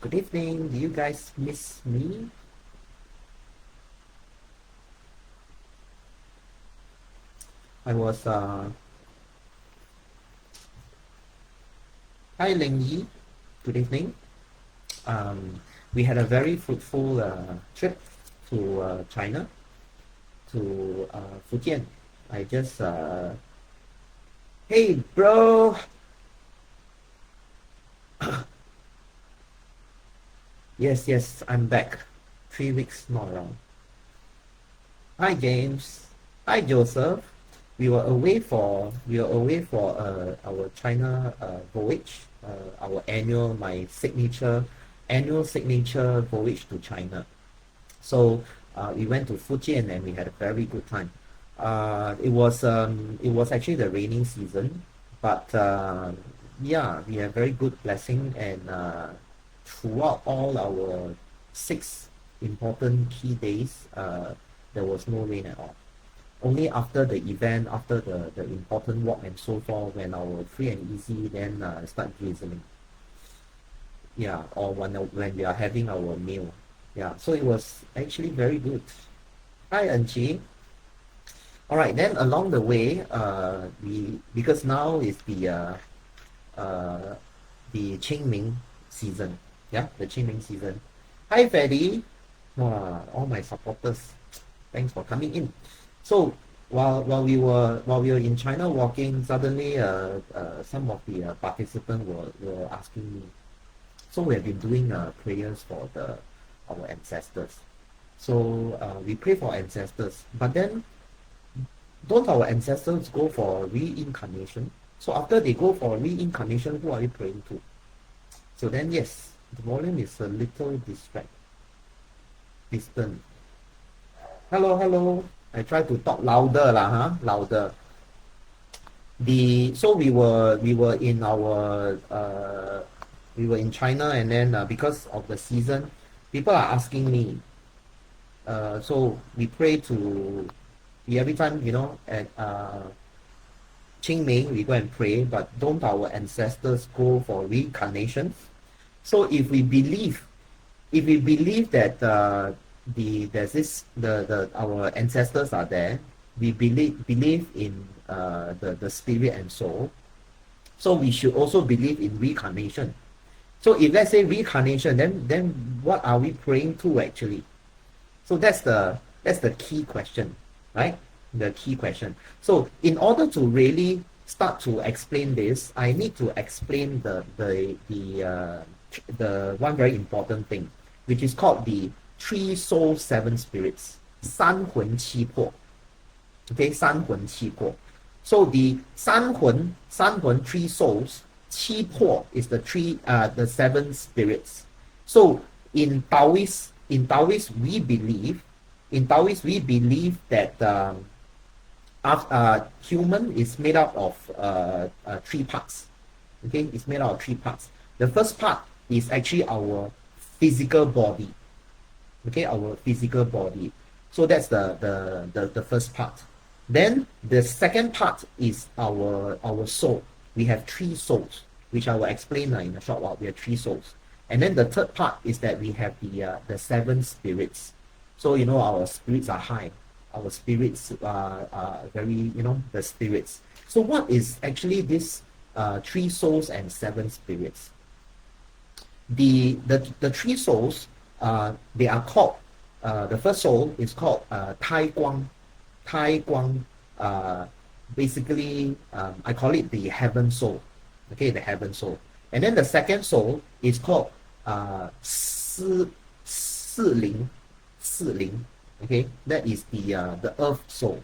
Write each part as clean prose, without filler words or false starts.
Good evening. Do you guys miss me? I was Hi Ling Yi. Good evening. We had a very fruitful trip to China, to Fujian. I just Hey bro. Yes, I'm back. 3 weeks not around. Hi James. Hi Joseph. We were away for our China voyage, our annual signature voyage to China. So we went to Fujian and we had a very good time. It was actually the raining season, but yeah, we had very good blessing and throughout all our 6 important key days, there was no rain at all. Only after the event, after the important walk and so forth, when our free and easy, then start drizzling. Yeah, or when we are having our meal. Yeah, so it was actually very good. Hi, Anchi. All right, then along the way, we because now is uh, the Qing Ming season. Yeah, the Qing Ming season. Hi, Freddy. All my supporters. Thanks for coming in. So while we were in China walking, suddenly some of the participants were asking me. So we have been doing prayers for our ancestors. So we pray for ancestors, but then don't our ancestors go for reincarnation? So after they go for reincarnation, who are you praying to? So then yes, the volume is a little distant. Hello. I try to talk louder lah, huh? Louder. So we were in China, and then because of the season, people are asking me. So we pray to we every time at Qing Ming we go and pray, but don't our ancestors go for reincarnations? So if we believe that there's this the our ancestors are there, we believe in the spirit and soul, so we should also believe in reincarnation. So if let's say reincarnation, then what are we praying to actually? So that's the key question, right? The key question. So in order to really start to explain this, I need to explain the one very important thing, which is called the three soul seven spirits, 三魂七魄. Okay, 三魂七魄. So the 三魂 three souls, 七魄 is the seven spirits. So in Taoist we believe that human is made up of 3 parts. Okay, it's made out of 3 parts. The first part is actually our physical body. Okay, our physical body. So that's the first part. Then the second part is our soul. We have 3 souls, which I will explain in a short while. We have 3 souls. And then the third part is that we have the 7 spirits. So our spirits are high. Our spirits are very, the spirits. So what is actually this 3 souls and 7 spirits? The 3 souls, they are called, the first soul is called Tai Guang. Tai Guang, basically, I call it the heaven soul. Okay, the heaven soul. And then the second soul is called Si Ling. Okay, that is the earth soul.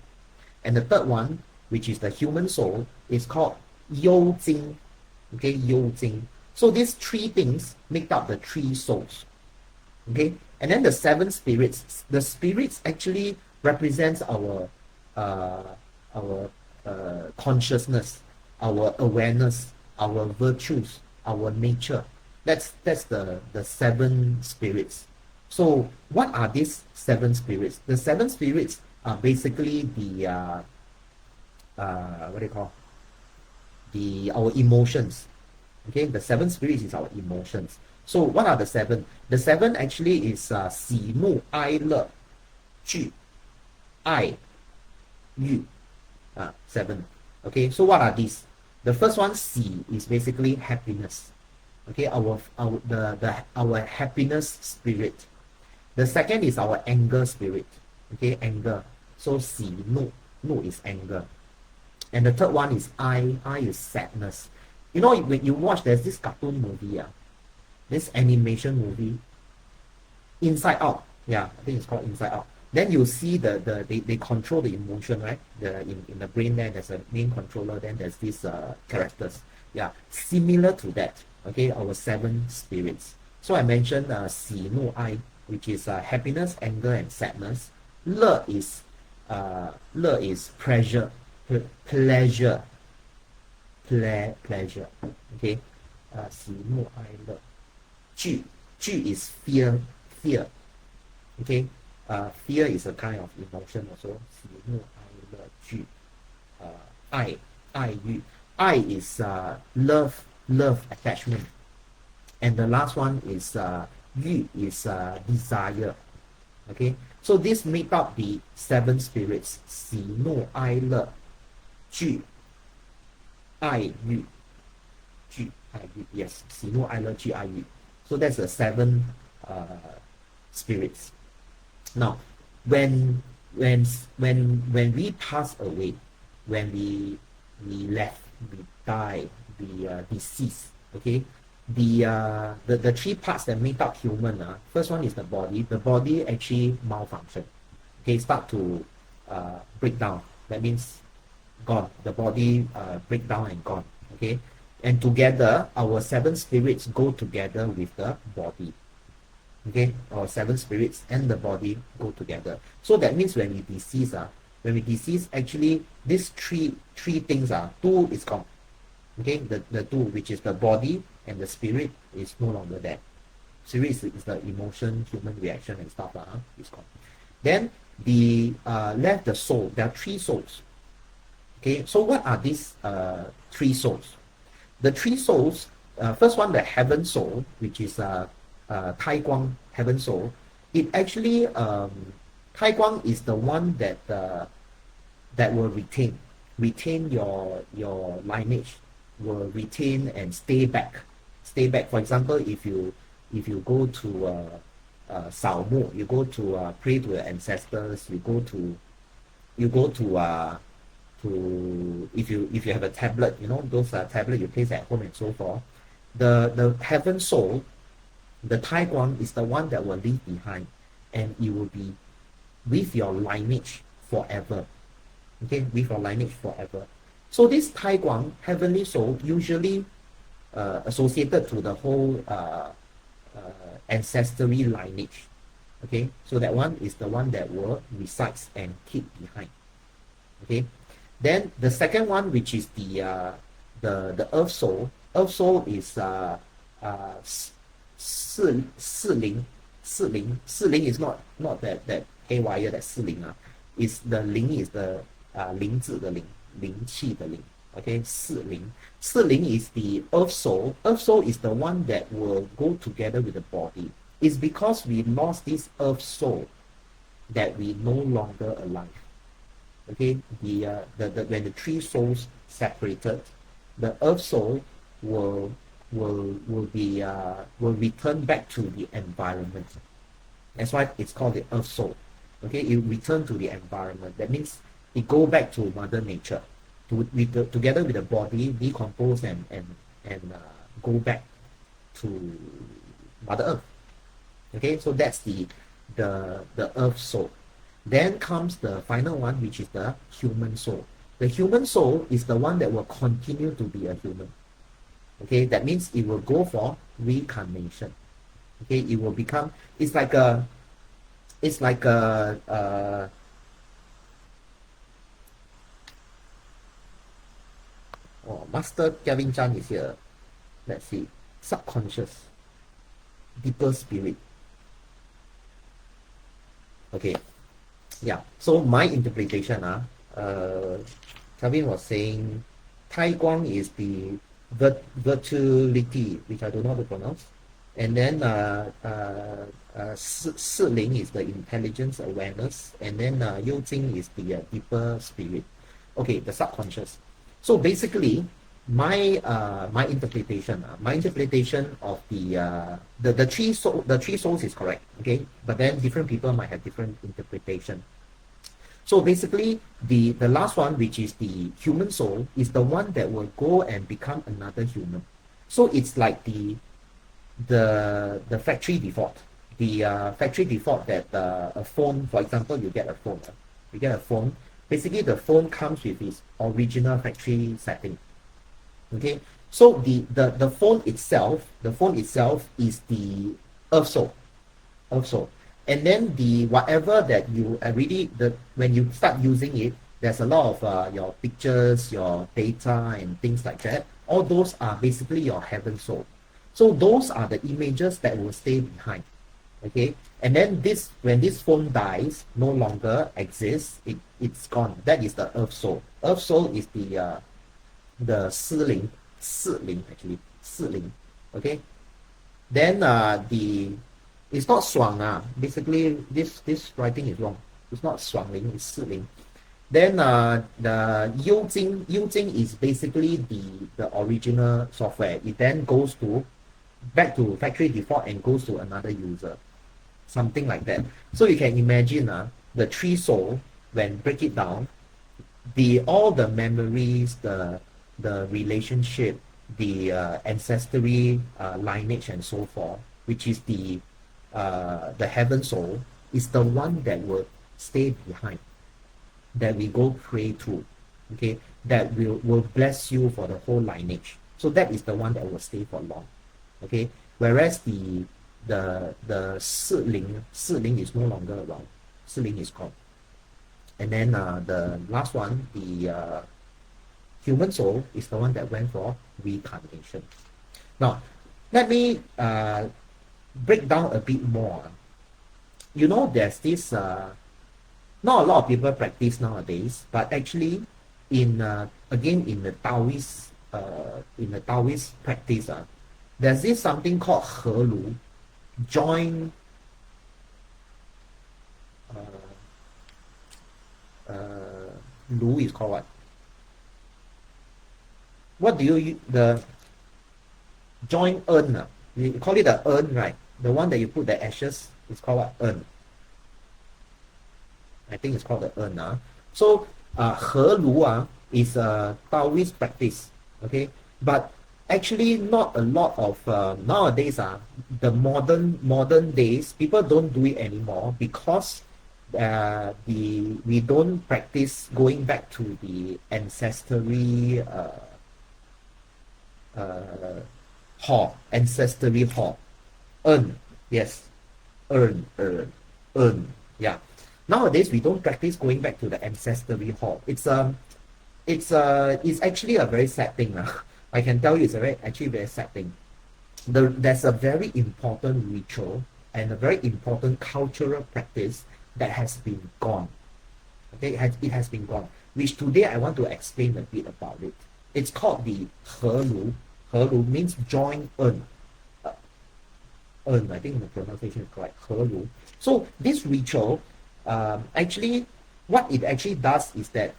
And the third one, which is the human soul, is called You Jing. Okay, You Jing. So these 3 things make up the 3 souls. Okay, and then the 7 spirits. The spirits actually represents our consciousness, our awareness, our virtues, our nature. That's the 7 spirits. So what are these 7 spirits? The 7 spirits are basically the what do you call, our emotions. Okay, the 7 spirits is our emotions. So what are the seven? The seven actually is 喜怒哀乐惧爱欲 seven. Okay, so what are these? The first one, 喜 is basically happiness. Okay, our happiness spirit. The second is our anger spirit. Okay, anger. So 喜怒 怒 is anger. And the third one is I is sadness. You know, when you watch, there's this cartoon movie, this animation movie, Inside Out. Yeah, I think it's called Inside Out. Then you see they control the emotion, right? In the brain there, there's a main controller, then there's these characters. Yeah, similar to that. Okay, our seven spirits. So I mentioned 喜怒哀, which is happiness, anger, and sadness. 乐 is pleasure, pleasure, pleasure. Okay, 喜怒哀乐。惧 is fear, fear. Okay, fear is a kind of emotion also. 喜怒哀乐惧。爱欲 is love, attachment. And the last one is 欲 is desire. Okay, so this make up the seven spirits. 喜怒哀乐惧爱欲惧爱欲 Yes, 喜怒哀乐惧爱欲. So that's the seven spirits. Now, when we pass away, when we left, we die, we deceased. Okay, the three parts that make up human. First one is the body. The body actually malfunction. Okay, start to break down. That means gone. The body break down and gone. Okay, and together our seven spirits go together with the body. Okay, our seven spirits and the body go together. So that means when we decease, actually these three things two is gone. Okay, the two, which is the body and the spirit, is no longer there. Spirit is the emotion, human reaction and stuff is gone. Then the left the soul. There are three souls. Okay, so what are these three souls? The three souls, first one, the heaven soul, which is Tai Guang, heaven soul. It actually Tai Guang is the one that will retain your lineage, will retain and stay back. For example, if you go to 扫墓, you go to pray to your ancestors, you go to if you have a tablet, you know, those tablet you place at home and so forth. The heaven soul, the Tai Guang, is the one that will leave behind, and it will be with your lineage forever. Okay, with your lineage forever. So this Tai Guang, heavenly soul, usually associated to the whole ancestry lineage. Okay, so that one is the one that will resides and keep behind. Okay, then the second one, which is the earth soul. Earth soul is 四灵is not that haywire, that 四灵 is the 灵 is the 灵字的灵，灵气的灵。Okay, 四灵 is the earth soul. Earth soul is the one that will go together with the body. It's because we lost this earth soul that we no longer alive. Okay, when the three souls separated, the earth soul will return back to the environment. That's why it's called the earth soul. Okay, it return to the environment. That means it go back to Mother Nature, together with the body, decompose and go back to Mother Earth. Okay, so that's the earth soul. Then comes the final one, which is the human soul. The human soul is the one that will continue to be a human. Okay, that means it will go for reincarnation. Okay, it will become, it's like a Master Kevin Chan is here. Let's see, subconscious, deeper spirit. Okay, yeah, so my interpretation, Kevin was saying Tai Guang is the virtuality, which I don't know how to pronounce. And then Si Ling is the intelligence awareness, and then Yu Jing is the deeper spirit. Okay, the subconscious. So basically, my interpretation of the three souls is correct. Okay, but then different people might have different interpretation. So basically, the last one, which is the human soul, is the one that will go and become another human. So it's like the factory default, the factory default that a phone, for example, you get a phone. Basically, the phone comes with its original factory setting. Okay, so the phone itself is the earth soul, also. And then the whatever that you already when you start using it, there's a lot of your pictures, your data, and things like that. All those are basically your heaven soul. So those are the images that will stay behind. Okay, and then this when this phone dies, no longer exists. It's gone. That is the earth soul. Earth soul is the Si Ling actually, Si Ling. Okay, then the it's not 爽 basically this writing is wrong. It's not 爽灵, it's 士灵. Then the Yujing is basically the original software. It then goes to back to factory default and goes to another user, something like that. So you can imagine the three soul, when break it down, the all the memories, the relationship, the ancestry lineage and so forth, which is the heaven soul, is the one that will stay behind, that we go pray through. Okay, that will bless you for the whole lineage. So that is the one that will stay for long. Okay, whereas the Si Ling is no longer around. Si Ling is gone. And then the last one, the human soul, is the one that went for reincarnation. Now, let me break down a bit more. You know, there's this not a lot of people practice nowadays, but actually in again in the Taoist practice, there's this something called He Lu, join Lu is called what? What do you the join urn? You call it the urn, right? The one that you put the ashes is called what? Urn. I think it's called the urn. So He Lu is a Taoist practice. Okay, but actually not a lot of nowadays the modern days, people don't do it anymore because we don't practice going back to the ancestry ancestry hall. Urn, yes, urn, yeah. Nowadays we don't practice going back to the ancestry hall. It's actually a very sad thing. I can tell you it's actually very sad thing. There's a very important ritual and a very important cultural practice that has been gone. Okay, it has been gone. Which today I want to explain a bit about it. It's called the He Lu. He Lu means join urn. I think the pronunciation is correct. He Lu. So this ritual, actually, what it actually does is that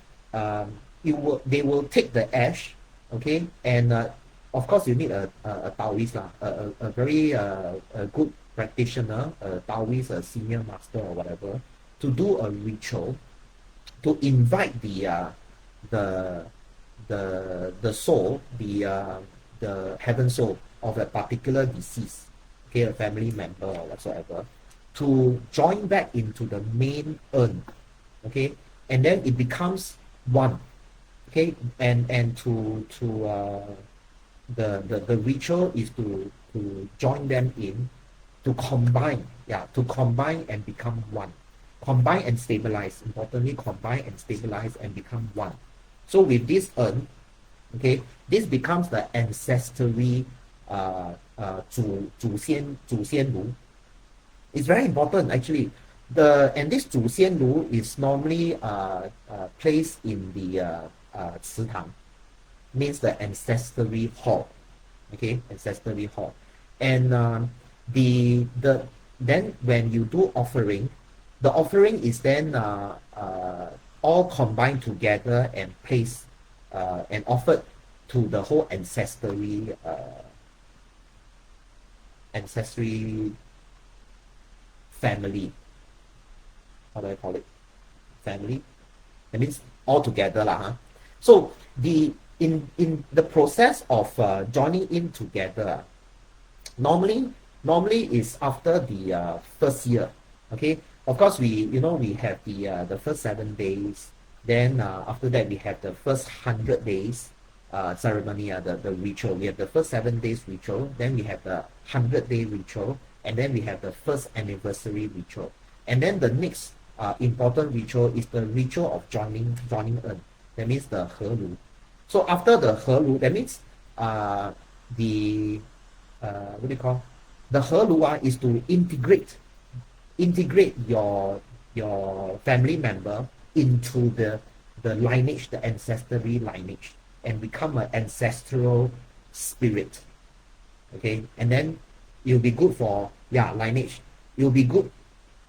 they will take the ash, okay, and of course you need a Taoist a very a good practitioner, a Taoist, a senior master or whatever, to do a ritual to invite the soul, the heaven soul of a particular deceased, okay, a family member or whatsoever, to join back into the main urn, okay, and then it becomes one, okay, and the ritual is to join them in, to combine, to combine and become one, combine and stabilize, importantly combine and stabilize and become one. So with this urn, okay, this becomes the ancestry 祖先炉. It's very important actually. And this 祖先炉 is normally placed in the 祠堂, means the ancestry hall. Okay, ancestry hall. And the then when you do offering, the offering is then all combined together and placed and offered to the whole ancestry family. How do I call it? Family. That means all together lah. Huh? So the in the process of joining in together, normally is after the first year. Okay, of course we have the first 7 days. Then after that we have the first 100 days ceremony, the ritual. We have the first 7 days ritual, then we have the 100-day ritual, and then we have the first anniversary ritual. And then the next important ritual is the ritual of joining in. That means the Helu. So after the Helu, that means the what do you call? The Helu is to integrate your family member into the lineage, the ancestry lineage, and become an ancestral spirit. Okay, and then it'll be good for lineage. It'll be good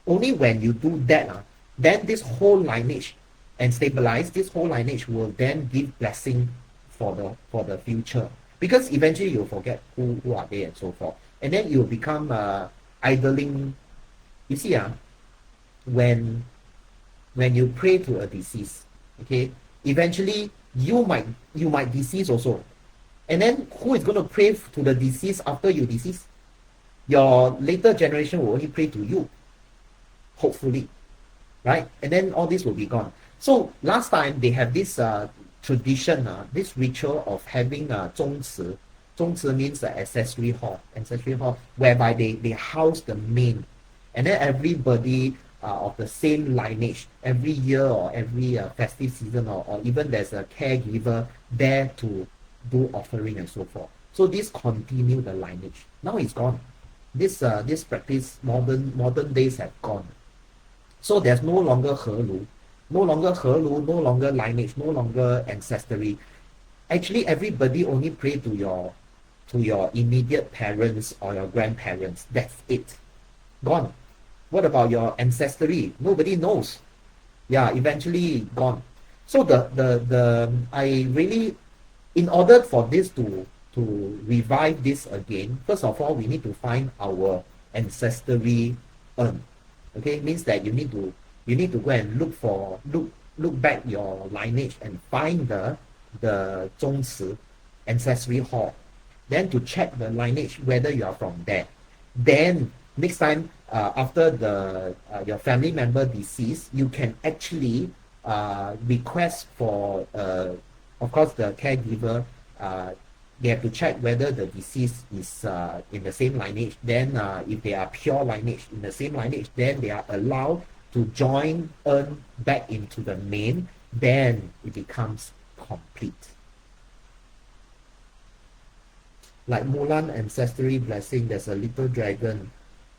only when you do that. Then this whole lineage and stabilize this whole lineage will then give blessing for the future, because eventually you'll forget who are they and so forth, and then you'll become idling. You see, when you pray to a deceased, okay, eventually you might decease also, and then who is going to pray to the deceased after you decease? Your later generation will only pray to you, hopefully, right? And then all this will be gone. So last time they have this tradition, this ritual of having 宗祠. 宗祠 means the ancestry hall, whereby they house the main, and then everybody of the same lineage every year or every festive season, or even there's a caregiver there to do offering and so forth. So this continue the lineage. Now it's gone. This practice, modern days have gone. So there's no longer Helu, no longer lineage, no longer ancestry. Actually, everybody only pray to your immediate parents or your grandparents. That's it. Gone. What about your ancestry? Nobody knows. Yeah, eventually gone. So I really, in order for this to revive this again, first of all, we need to find our ancestry urn. Okay, means that you need to go and look back your lineage and find the 宗祠 ancestry hall, then to check the lineage whether you are from there. Then next time after your family member deceased, you can actually request for of course the caregiver, they have to check whether the deceased is in the same lineage. Then if they are pure lineage, in the same lineage, then they are allowed to join back into the main. Then it becomes complete. Like Mulan ancestry blessing, there's a little dragon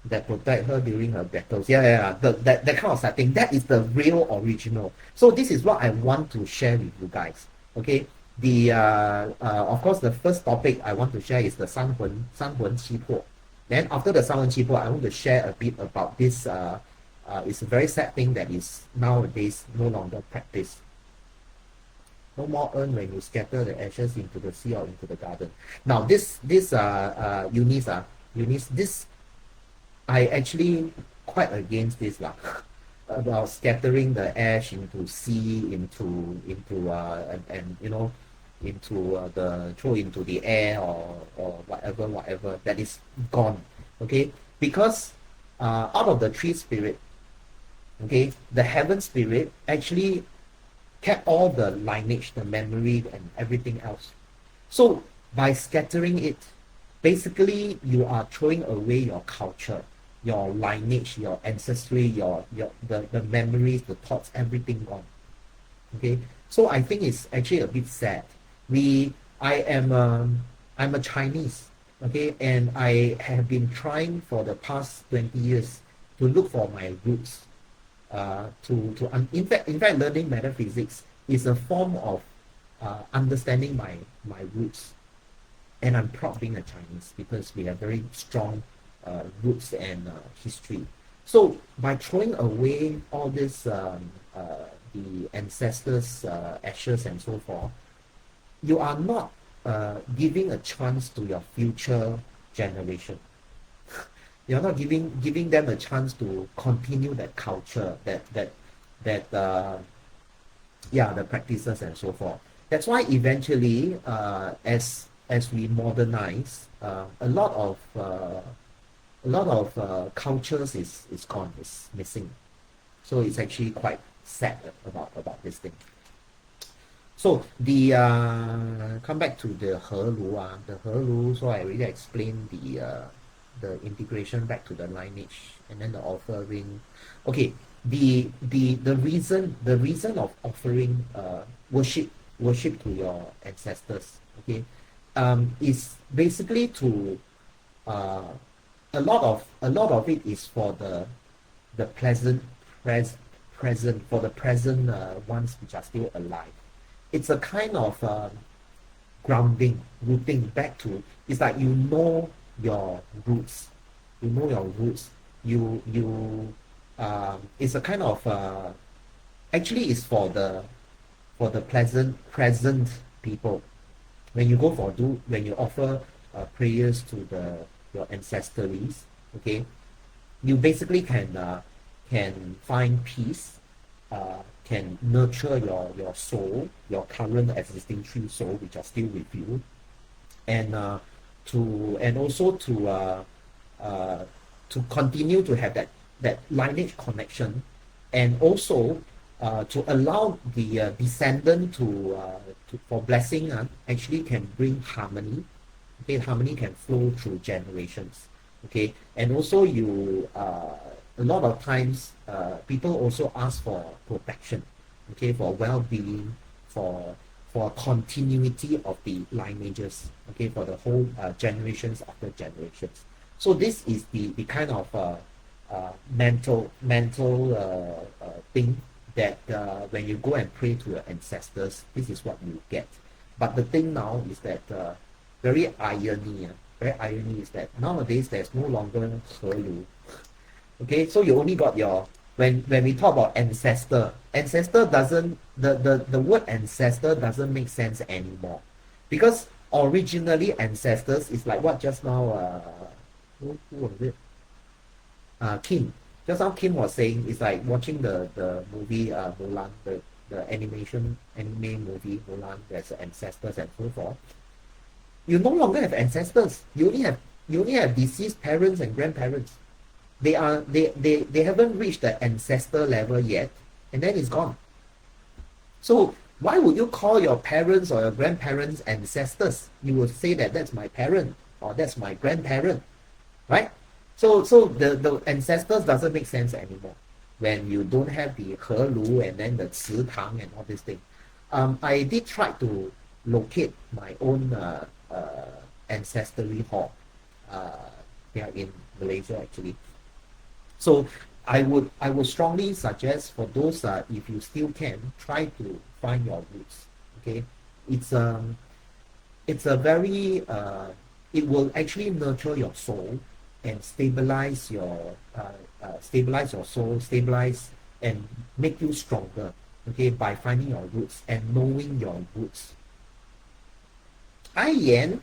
that protect her during her battles. That kind of setting. That is the real original. So this is what I want to share with you guys. Okay. Of course, the first topic I want to share is the 三魂七魄. Then after the 三魂七魄, I want to share a bit about this. It's a very sad thing that is nowadays no longer practiced. No more urn when you scatter the ashes into the sea or into the garden. Now this Eunice, this I actually quite against this lah. About scattering the ash into sea, into and you know, into the throw into the air or whatever that is gone. Okay, because out of the tree spirit, okay, the heaven spirit actually kept all the lineage, the memory, and everything else. So by scattering it, basically you are throwing away your culture, your lineage, your ancestry, the memories, the thoughts, everything gone. Okay, so I think it's actually a bit sad. I'm a Chinese, okay, and I have been trying for the past 20 years to look for my roots. In fact, learning metaphysics is a form of understanding my roots, and I'm proud being a Chinese because we have very strong roots and history. So by throwing away all this, the ancestors' ashes and so forth, you are not giving a chance to your future generation. You're not giving them a chance to continue that culture, that yeah, the practices and so forth. That's why eventually, as we modernize, a lot of cultures is gone, is missing. So it's actually quite sad about this thing. So the come back to the Helu, the Helu. So I already explained the integration back to the lineage and then the offering. Okay, the reason of offering worship to your ancestors. Okay, is basically to uh, a lot of it is for the present for the present ones which are still alive. It's a kind of grounding, rooting back to. It's like you know your roots. You know your roots. You it's a kind of actually it's for the present people. When you go for when you offer prayers to the your ancestries, okay, you basically can find peace, can nurture your soul, your current existing true soul, which are still with you, and also uh, to continue to have that lineage connection, and also to allow the descendant to for blessing actually can bring harmony. Okay, harmony can flow through generations. Okay, and also a lot of times people also ask for protection, okay, for well-being, for continuity of the lineages, okay, for the whole generations after generations. So this is the kind of mental thing that when you go and pray to your ancestors, this is what you get. But the thing now is that very irony is that nowadays there's no longer Helu. Okay, so you only got your when we talk about ancestor doesn't the word ancestor doesn't make sense anymore, because originally ancestors is like what just now who was it? Kim. Just now Kim was saying it's like watching the movie Mulan, the anime movie Mulan. There's ancestors and so forth. You no longer have ancestors. You only have deceased parents and grandparents. They haven't reached the ancestor level yet, and then it's gone. So why would you call your parents or your grandparents ancestors? You would say that that's my parent or that's my grandparent, right? So the ancestors doesn't make sense anymore when you don't have the Helu and then the Tang and all this thing. I did try to locate my own ancestry hall. They are in Malaysia actually. So I would strongly suggest for those if you still can, try to find your roots. Okay, it's it's a very it will actually nurture your soul and stabilize your soul, stabilize and make you stronger. Okay, by finding your roots and knowing your roots. Hi Yan.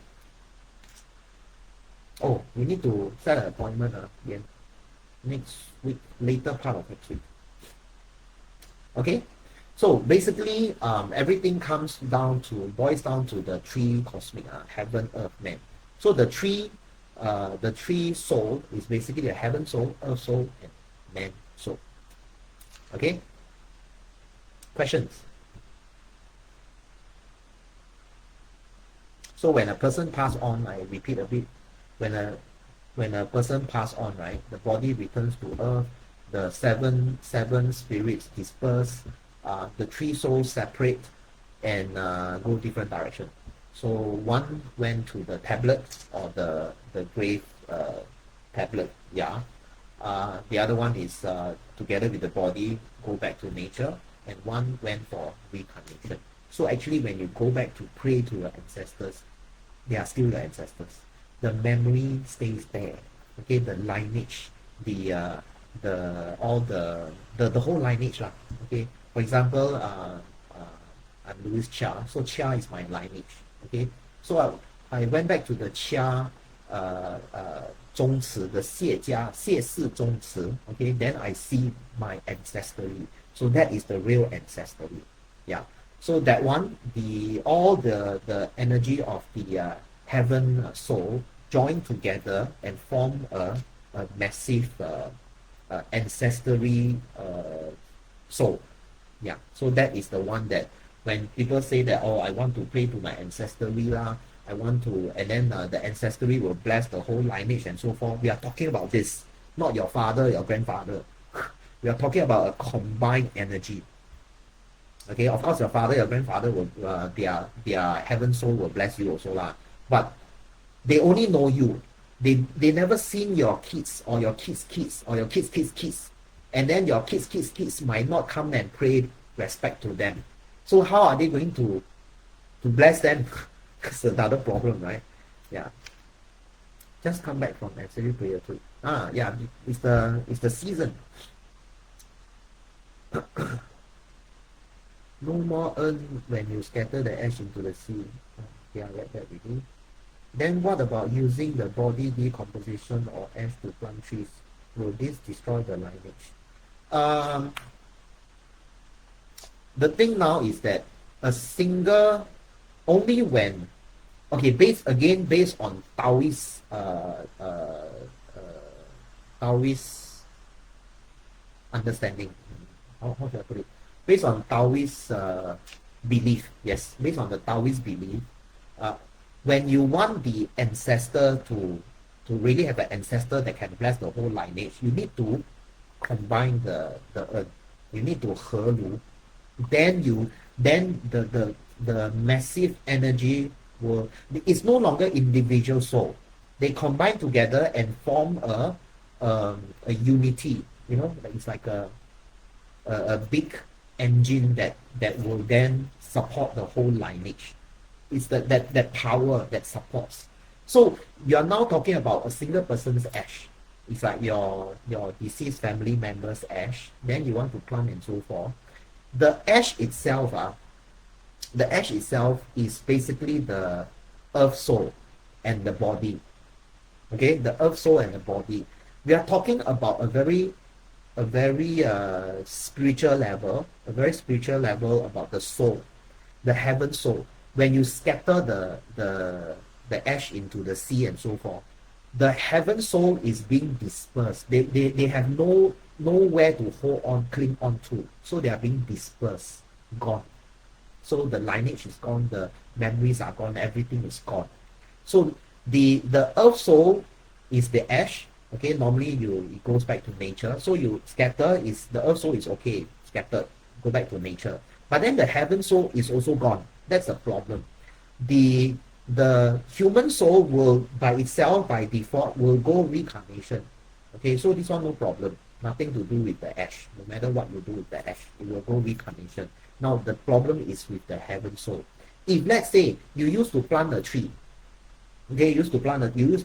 Oh, we need to set an appointment, Yan. Next week, later part of next week. Okay, so basically everything boils down to the three cosmic heaven, earth, man. So the three soul is basically the heaven soul, earth soul, and man soul. Okay, questions? So when a person pass on, I repeat a bit, when a person pass on, right, the body returns to earth, the seven spirits disperse, the three souls separate and go different direction. So one went to the tablet or the grave tablet, yeah. The other one is together with the body go back to nature, and one went for reincarnation. So actually when you go back to pray to your ancestors, they are still your ancestors. The memory stays there. Okay, the lineage, the all the whole lineage lah. Okay, for example, I'm Louis Chia, so Chia is my lineage. Okay, so I went back to the Chia 宗祠 the 谢氏宗祠 okay, then I see my ancestry, so that is the real ancestry. Yeah, so that one, the all the energy of the heaven soul join together and form a massive ancestry soul. Yeah, so that is the one that when people say that, oh, I want to pray to my ancestry lah, I want to, and then the ancestry will bless the whole lineage and so forth. We are talking about this, not your father, your grandfather. We are talking about a combined energy. Okay, of course, your father, your grandfather will their heaven soul will bless you also lah. But they only know you. They never seen your kids or your kids or your kids, and then your kids might not come and pay respect to them. So how are they going to bless them? That's another problem, right? Yeah. Just come back from actually prayer too. Yeah, it's the season. No more earn when you scatter the ash into the sea. Yeah, read that already. Then what about using the body decomposition or ash to plant trees? Will this destroy the lineage? The thing now is that a single, only when, okay, based on Taoist Taoist understanding. How should I put it? Based on Taoist belief, yes, based on the Taoist belief, when you want the ancestor to really have an ancestor that can bless the whole lineage, you need to combine the earth. You need to 合炉. Then the massive energy will, it's no longer individual soul. They combine together and form a unity. You know, it's like a big engine that will then support the whole lineage. It's that power that supports. So you're now talking about a single person's ash. It's like your deceased family member's ash. Then you want to plant and so forth. The ash itself, is basically the earth soul and the body. Okay, the earth soul and the body. We are talking about a very spiritual level, about the soul, the heaven soul. When you scatter the ash into the sea and so forth, the heaven soul is being dispersed. They have nowhere to hold on, cling on to. So they are being dispersed, gone. So the lineage is gone, the memories are gone, everything is gone. So the earth soul is the ash. Okay, normally it goes back to nature. So you scatter, is the earth soul is okay, scattered, go back to nature. But then the heaven soul is also gone. That's a problem. The human soul will by itself, by default, will go reincarnation. Okay, so this one no problem. Nothing to do with the ash. No matter what you do with the ash, it will go reincarnation. Now the problem is with the heaven soul. If let's say you used to plant a tree, okay, you use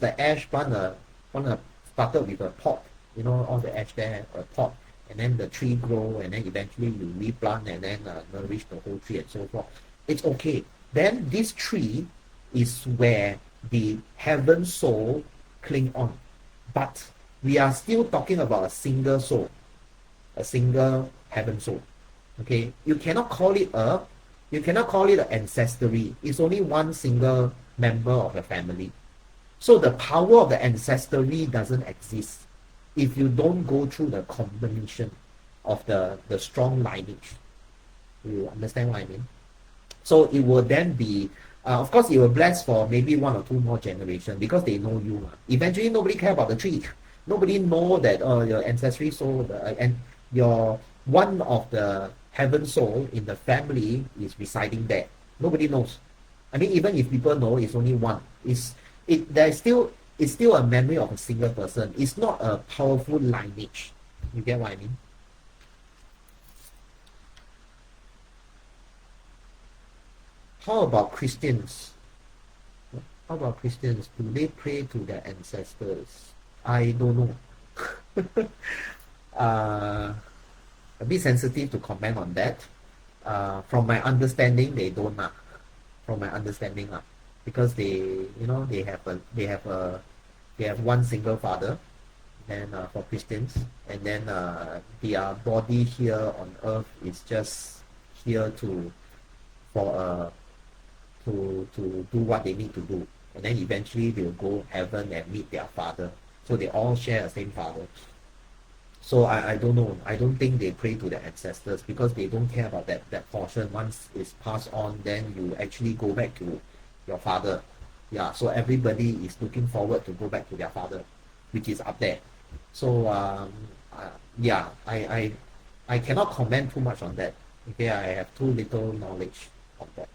the ash, started with a pot, you know, all the ash there, a pot, and then the tree grow, and then eventually you replant and then nourish the whole tree and so forth. It's okay. Then this tree is where the heaven soul cling on. But we are still talking about a single soul, a single heaven soul. Okay, you cannot call it an ancestry. It's only one single member of the family. So the power of the ancestry doesn't exist if you don't go through the combination of the strong lineage. You understand what I mean? So it will then be, of course, it will bless for maybe 1 or 2 more generations because they know you. Eventually, nobody care about the tree. Nobody know that your ancestry soul and your one of the heaven soul in the family is residing there. Nobody knows. I mean, even if people know, it's only one. It's still a memory of a single person. It's not a powerful lineage. You get what I mean? How about Christians? Do they pray to their ancestors? I don't know. uh, a bit sensitive to comment on that. From my understanding, they don't lah. From my understanding lah, because they have one single father, and for Christians, and then their body here on earth is just here for to do what they need to do, and then eventually they'll go heaven and meet their father. So they all share the same father. So I don't know. I don't think they pray to their ancestors because they don't care about that portion. Once it's passed on, then you actually go back to your father. Yeah. So everybody is looking forward to go back to their father, which is up there. So yeah, I cannot comment too much on that. Okay, I have too little knowledge on that.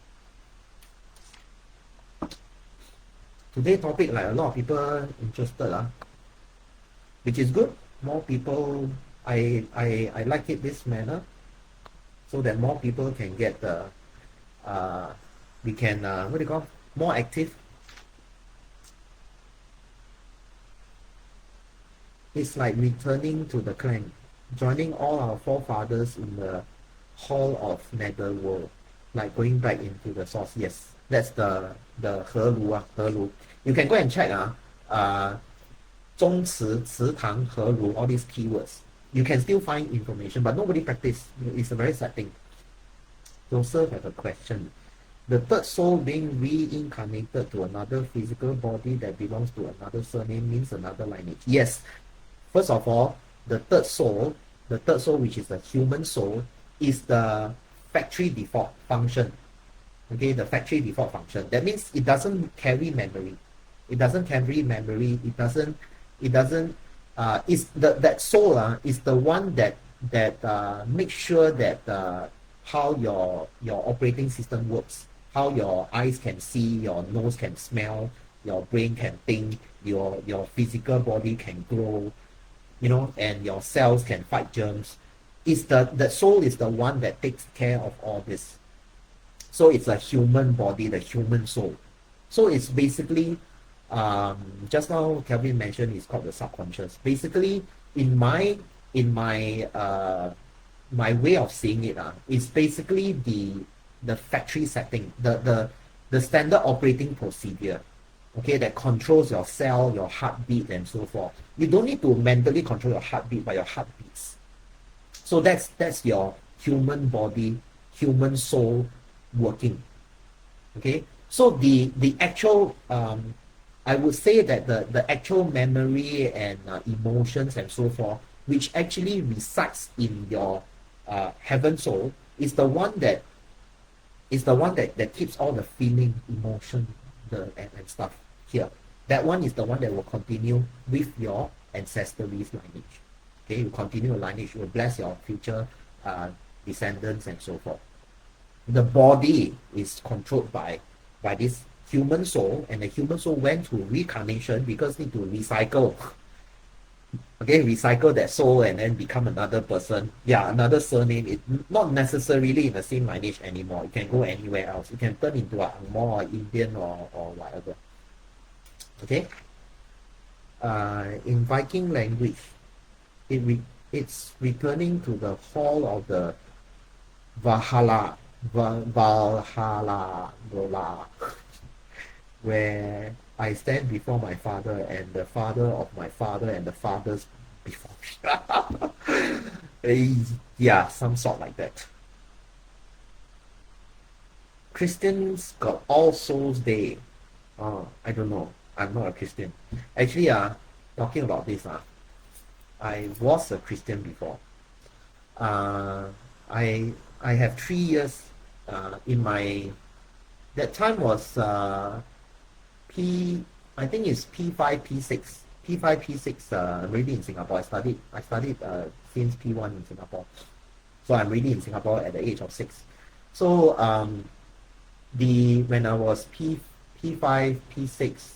Today topic, like a lot of people interested which is good. More people, I like it this manner, so that more people can get the we can what do you call, more active. It's like returning to the clan, joining all our forefathers in the hall of netherworld, like going back into the source. Yes, that's the 河炉. You can go and check 宗祠, 祠堂, 河炉, all these keywords. You can still find information, but nobody practice. It's a very sad thing. Joseph have a question. The third soul being reincarnated to another physical body that belongs to another surname means another lineage. Yes. First of all, the third soul, which is the human soul, is the factory default function. Okay, the factory default function. That means it doesn't carry memory. It doesn't carry memory. It doesn't is that soul is the one that makes sure that how your operating system works, how your eyes can see, your nose can smell, your brain can think, your physical body can grow, and your cells can fight germs. Is the soul is the one that takes care of all this. So it's a human body, the human soul. So it's basically just now Kelvin mentioned it's called the subconscious. Basically, in my my way of seeing it, it's basically the factory setting, the standard operating procedure, okay, that controls your cell, your heartbeat, and so forth. You don't need to mentally control your heartbeat, but your heart beats. So that's your human body, human soul working. Okay, so the actual I would say that the actual memory and emotions and so forth, which actually resides in your heaven soul, is the one that keeps all the feeling, emotion, and stuff here. That one is the one that will continue with your ancestral lineage. Okay, you continue your lineage, you will bless your future descendants and so forth. The body is controlled by this human soul, and the human soul went to reincarnation because need to recycle. Okay, recycle that soul and then become another person. Yeah, another surname. It not necessarily in the same lineage anymore. It can go anywhere else. It can turn into a Angmo or Indian or whatever. Okay. In Viking language, it's returning to the hall of the Valhalla, where I stand before my father and the father of my father and the fathers before me. Yeah, some sort like that. Christians got All Souls Day. I don't know. I'm not a Christian. Actually, talking about this, I was a Christian before. I have 3 years in my, that time was I think it's P5, P6. P5, P6 already in Singapore. I studied since P1 in Singapore. So I'm really in Singapore at the age of 6. So when I was P5, P6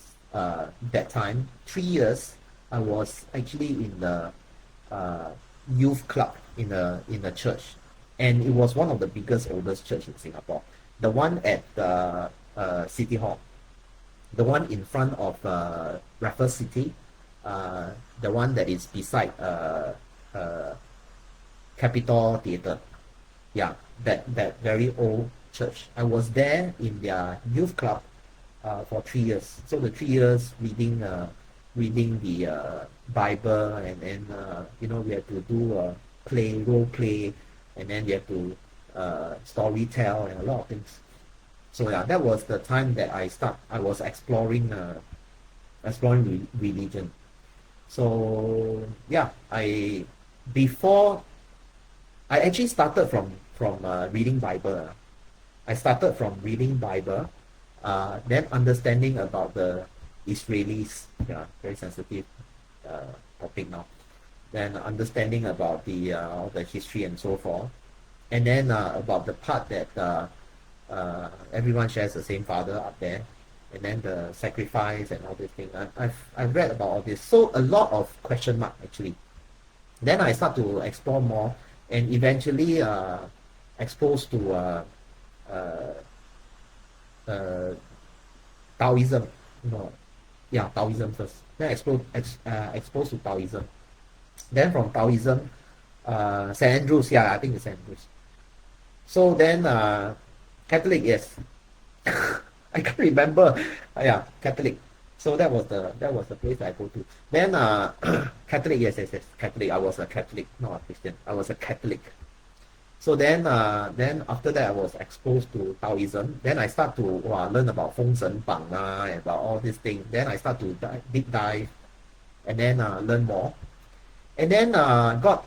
that time, 3 years, I was actually in the youth club in the church. And it was one of the biggest, oldest church in Singapore. The one at the City Hall. The one in front of Raffles City. uh, the one that is beside Capitol Theatre. Yeah, that very old church. I was there in their youth club for 3 years. So the 3 years reading the Bible, and then we had to do role play, and then you have to story tell and a lot of things. So yeah, that was the time that I was exploring religion. So yeah, before I actually started from reading Bible. I started from reading Bible, then understanding about the Israelis. Yeah, very sensitive topic now. Then understanding about all the history and so forth, and then about the part that everyone shares the same Father up there, and then the sacrifice and all these things. I've read about all this, so a lot of question mark actually. Then I start to explore more, and eventually exposed to uh, uh, Taoism. Yeah, Taoism first. Then exposed to Taoism. Then from Taoism, St. Andrews. Yeah, I think it's St. Andrews. So then Catholic, yes. I can't remember. Yeah, Catholic. So that was the place I go to. Then Catholic, yes, yes, yes, Catholic. I was a Catholic, not a Christian. I was a Catholic. So then after that I was exposed to Taoism. Then I start to learn about Feng Shen Bang and about all these things. Then I start to deep dive, and then learn more. And then got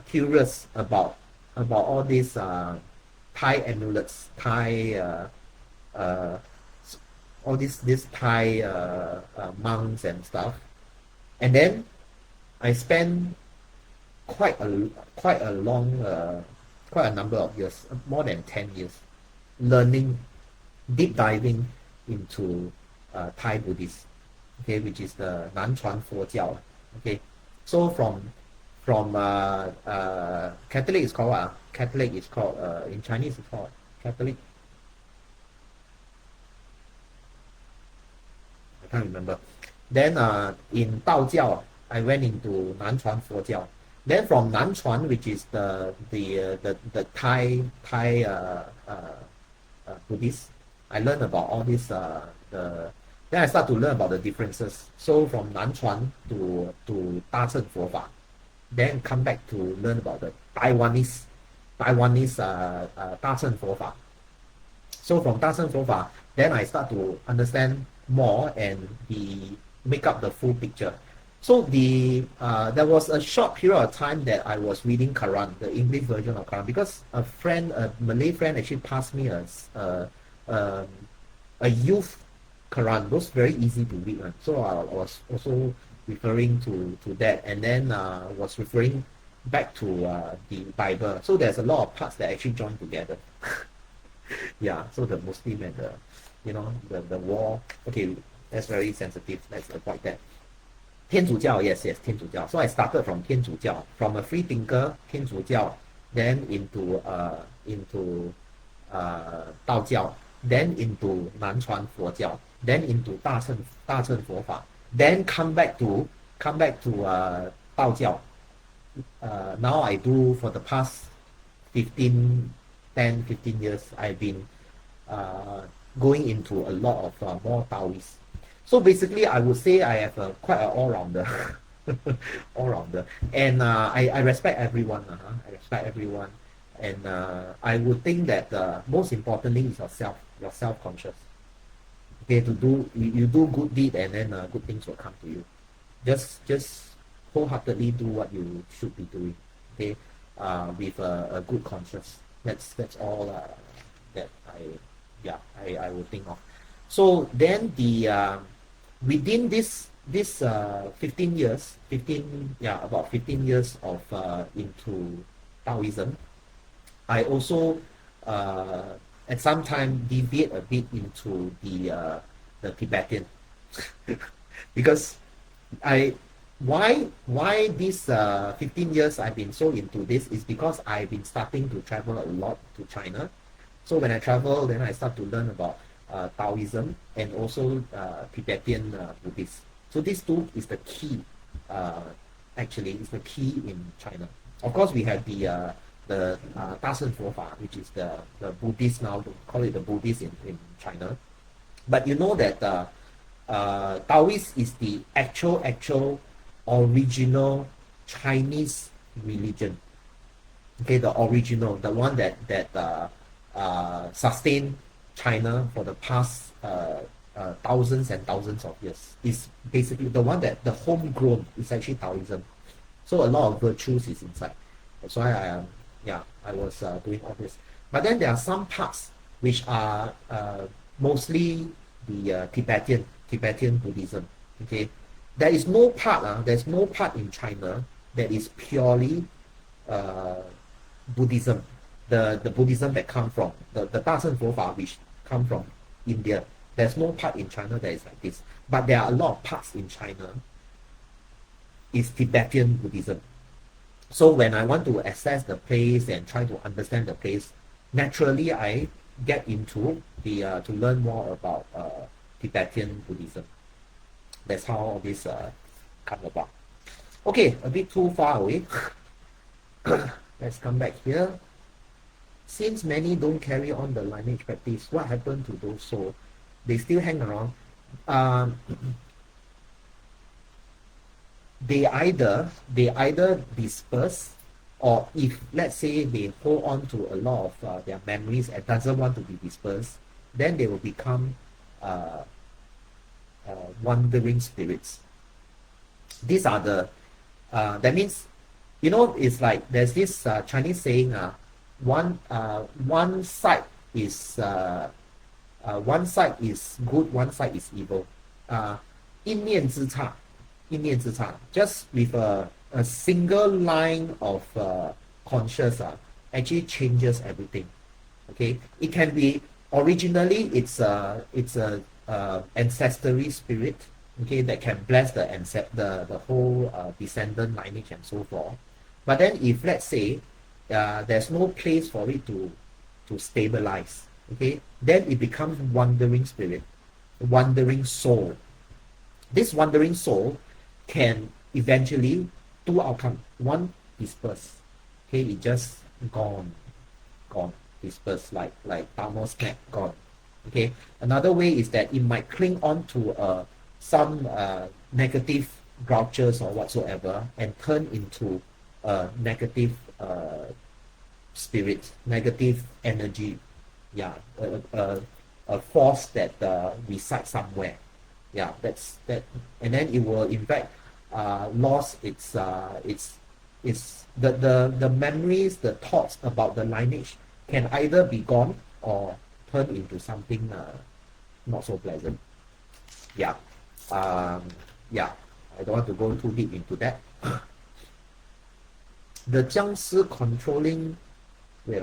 curious about all these Thai amulets, Thai uh, all these Thai monks and stuff. And then I spent quite a quite a long quite a number of years, more than 10 years, learning, deep diving into Thai Buddhist, okay, which is the 南传佛教. Okay, so from Catholic is called Catholic is called in Chinese it's called Catholic. I can't remember. Then in 道教 I went into 南传佛教. Then from Nanchuan, which is the Thai Buddhist, I learned about all this then I start to learn about the differences. So from Nanchuan to 大乘佛法, then come back to learn about the Taiwanese 大乘佛法. So from 大乘佛法, then I start to understand more and make up the full picture. So there was a short period of time that I was reading Quran, the English version of Quran, because a Malay friend actually passed me a youth Quran, those very easy to read one. So I was also referring to that, and then was referring back to the Bible. So there's a lot of parts that actually join together. Yeah, so the Muslim and the war. Okay, that's very sensitive. Let's avoid that. 天主教, yes, 天主教. So I started from 天主教, from a free thinker, 天主教, then into 道教, then into 南传佛教, then into 大乘佛法, then come back to 道教. Now I do for the past 15 years, I've been going into a lot of more Taoist. So basically, I would say I have quite an all-rounder, all-rounder, and I respect everyone. I respect everyone, and I would think that most importantly is yourself. You're self-conscious. Okay, you do good deed, and then good things will come to you. Just wholeheartedly do what you should be doing. Okay, with a good conscience. That's all that I would think of. So then within this 15 years, about 15 years of into Taoism, I also at some time deviate a bit into the Tibetan. Because why this 15 years I've been so into this is because I've been starting to travel a lot to China. So when I travel, then I start to learn about Taoism and also Tibetan Buddhist. So these two is the key. Actually, is the key in China. Of course, we have the 大乘佛法, which is the Buddhist now, call it the Buddhist in China. But you know that Taoist is the actual original Chinese religion. Okay, the original, the one that sustained China for the past thousands and thousands of years, is basically the one that the homegrown is actually Taoism. So a lot of virtues is inside. That's why I was doing all this. But then there are some parts which are mostly the Tibetan Buddhism. Okay, there's no part in China that is purely Buddhism. The Buddhism that come from the 大乘佛法, which come from India. There's no part in China that is like this. But there are a lot of parts in China is Tibetan Buddhism. So when I want to assess the place and try to understand the place, naturally I get into the to learn more about Tibetan Buddhism. That's how all this come about. Okay, a bit too far away. Let's come back here. Since many don't carry on the lineage practice, what happened to those souls? They still hang around. They either disperse, or if let's say they hold on to a lot of their memories and doesn't want to be dispersed, then they will become wandering spirits. These are the that means, you know, it's like there's this Chinese saying, one side is good, one side is evil. 一念之差, just with a single line of conscious actually changes everything. Okay, it can be originally it's a ancestry spirit, okay, that can bless the whole descendant lineage and so forth. But then if let's say there's no place for it to stabilize, okay, then it becomes wandering spirit, wandering soul. This wandering soul can eventually two outcome. One, disperse. Okay, it just gone, disperse like Thanos snap, gone. Okay. Another way is that it might cling on to some negative grouches or whatsoever and turn into a negative spirit, negative energy. Yeah, a force that resides somewhere. Yeah, that's that, and then it will in fact lost its the memories, the thoughts about the lineage can either be gone or turn into something not so pleasant. Yeah, yeah, I don't want to go too deep into that. The 僵尸 controlling, wait,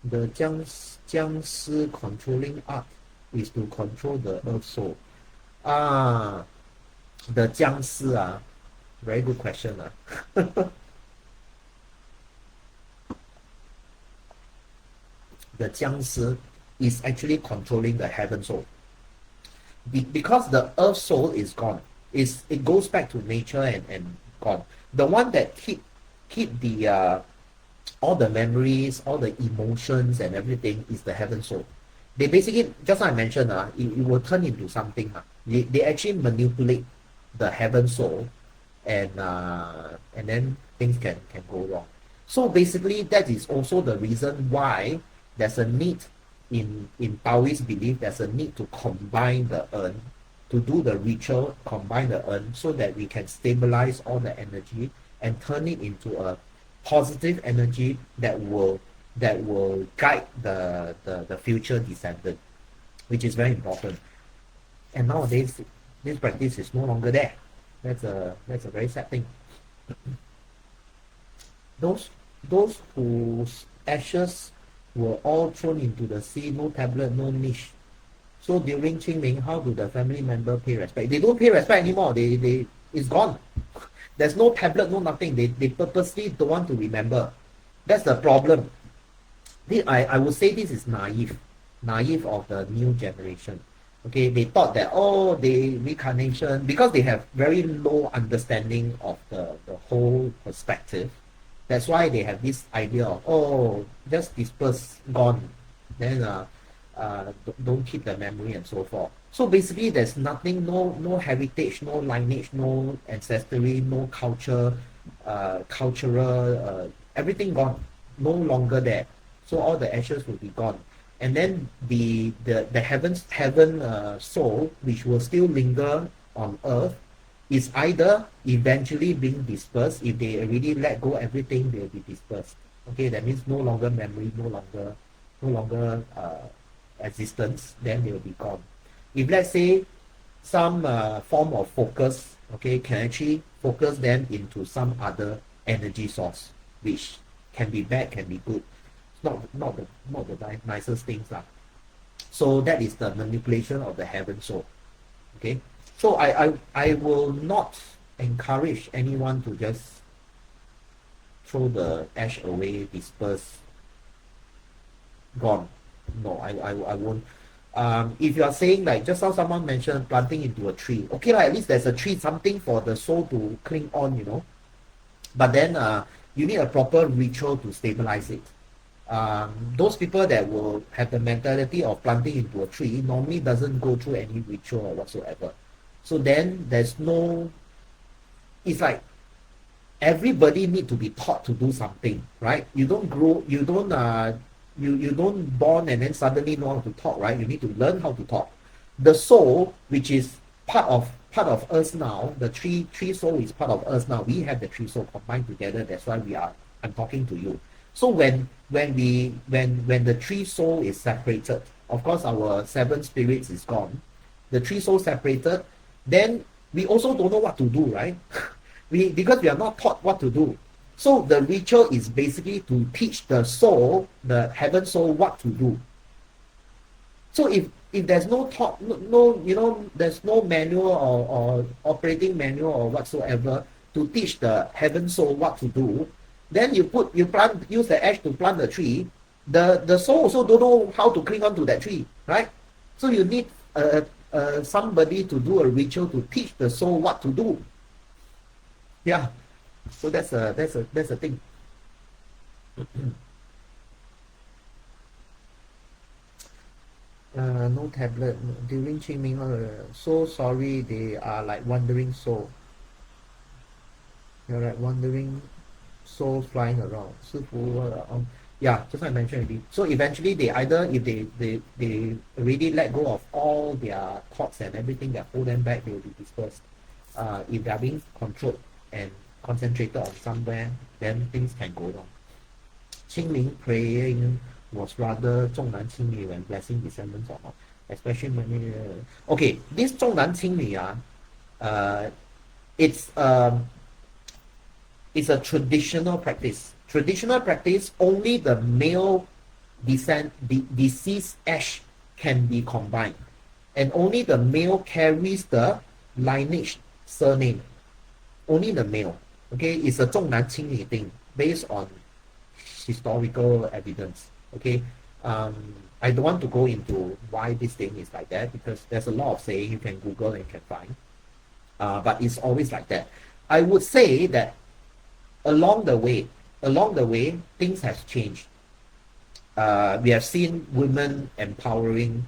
the 僵尸 controlling art is to control the earth soul. The 僵尸 very good question. The 僵尸 is actually controlling the heaven soul. Because the earth soul is gone. It goes back to nature and gone. The one that keep the all the memories, all the emotions and everything is the heaven soul. They basically, just like I mentioned, it will turn into something. They actually manipulate the heaven soul, and then things can go wrong. So basically, that is also the reason why there's a need in Taoist belief. There's a need to combine the urn, to do the ritual, combine the urn, so that we can stabilize all the energy and turn it into a positive energy that will guide the future descendant, which is very important. And nowadays, this practice is no longer there. That's a very sad thing. Those whose ashes were all thrown into the sea, no tablet, no niche. So during Qing Ming, how do the family member pay respect? They don't pay respect anymore. It's gone. There's no tablet, no nothing. They purposely don't want to remember. That's the problem. I would say this is naive of the new generation. Okay, they thought that, oh, they reincarnation, because they have very low understanding of the whole perspective. That's why they have this idea of, oh, just disperse, gone, then don't keep the memory and so forth. So basically, there's nothing, no heritage, no lineage, no ancestry, no culture, cultural, everything gone, no longer there. So all the ashes will be gone, and then the heaven soul, which will still linger on earth, is either eventually being dispersed. If they already let go everything, they'll be dispersed. Okay, that means no longer memory, no longer existence, then they will be gone. If let's say some form of focus, okay, can actually focus them into some other energy source, which can be bad, can be good. It's not the nicest things lah. So that is the manipulation of the heaven soul. Okay, so I will not encourage anyone to just throw the ash away, disperse, gone. No, I won't. If you are saying, like just now someone mentioned planting into a tree, okay, like, at least there's a tree, something for the soul to cling on, but then you need a proper ritual to stabilize it. Those people that will have the mentality of planting into a tree normally doesn't go through any ritual or whatsoever. So then there's no, it's like everybody need to be taught to do something, right? You don't grow, you don't born and then suddenly know how to talk, right? You need to learn how to talk. The soul, which is part of us now, the three soul is part of us now. We have the three soul combined together. That's why I'm talking to you. So when the three soul is separated, of course our seven spirits is gone. The three soul separated, then we also don't know what to do, right? Because we are not taught what to do. So the ritual is basically to teach the soul, the heaven soul, what to do. So if there's no thought, there's no manual or operating manual or whatsoever to teach the heaven soul what to do, then use the ash to plant the tree. The soul also don't know how to cling on to that tree, right? So you need somebody to do a ritual to teach the soul what to do. Yeah. So that's a thing. No tablet during Qing Ming. So sorry, they are like wandering soul. You're like wandering souls flying around. Yeah, just like I mentioned already. So eventually they either, if they already let go of all their thoughts and everything that hold them back, they will be dispersed. If they are being controlled and concentrated on somewhere, then things can go wrong. Qing Ming praying was rather 重男轻女 when blessing descendants or not, especially many. Okay, this 重男轻女it's a traditional practice. Traditional practice, only the male deceased ash can be combined, and only the male carries the lineage surname. Only the male. Okay, it's a 重男轻女 thing based on historical evidence. Okay, I don't want to go into why this thing is like that, because there's a lot of saying, you can Google and you can find. But it's always like that. I would say that along the way, things have changed. We have seen women empowering.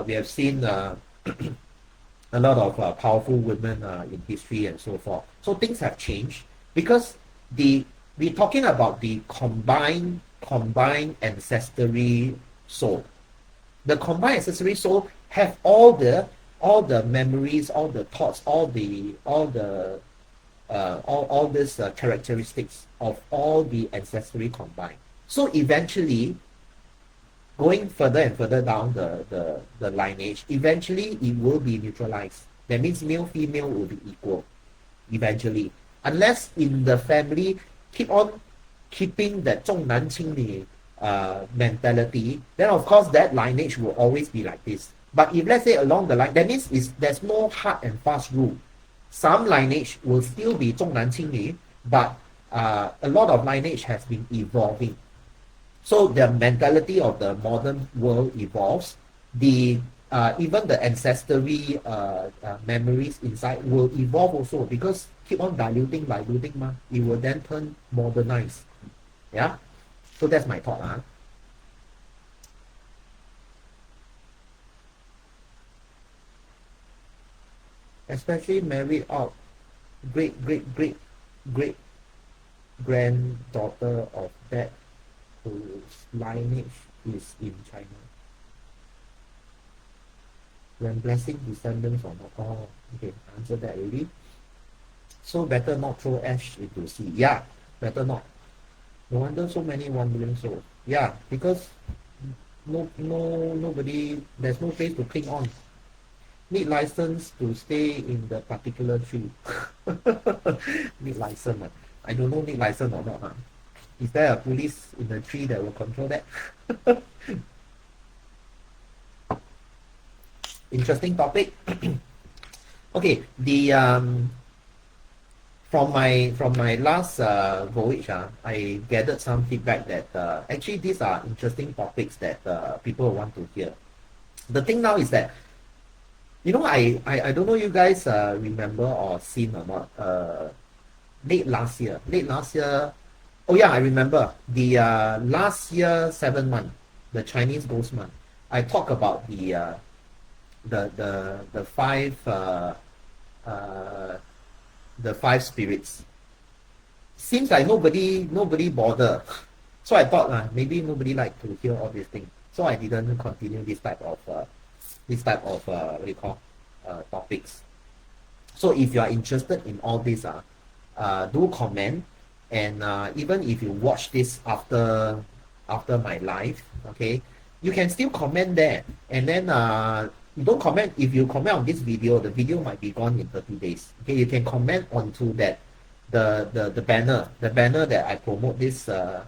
We have seen a lot of powerful women in history and so forth. So things have changed because we're talking about the combined ancestry soul. The combined ancestry soul have all the memories, all the thoughts, all these characteristics of all the ancestry combined. So eventually, going further and further down the lineage, eventually it will be neutralized. That means male female will be equal eventually, unless in the family keep on keeping that 重男轻女 mentality, then of course that lineage will always be like this. But if let's say along the line, that means there's no hard and fast rule. Some lineage will still be 重男轻女, but a lot of lineage has been evolving. So the mentality of the modern world evolves, the even the ancestry memories inside will evolve also because keep on diluting ma, it will then turn modernized. Yeah, so that's my thought. Especially married out great granddaughter of that whose lineage is in China. When blessing descendants or not. Oh, okay, answer that already. So better not throw ash into sea. Yeah, better not. No wonder so many wandering souls. Yeah, because nobody, there's no place to cling on. Need license to stay in the particular tree. Need license. I don't know need license or not. Is there a police in the tree that will control that? Interesting topic. Okay, the from my last voyage, I gathered some feedback that actually these are interesting topics that people want to hear. The thing now is that I don't know you guys remember or seen or not. Late last year. Oh yeah, I remember the last year 7 month, the Chinese Ghost Month. I talk about the uh, five spirits. Seems like nobody bother. So I thought maybe nobody like to hear all these things. So I didn't continue this type of what do you call topics. So if you are interested in all this, do comment, and even if you watch this after my live, okay, you can still comment there, and then you don't comment. If you comment on this video, the video might be gone in 30 days. Okay, you can comment onto that the banner that I promote this what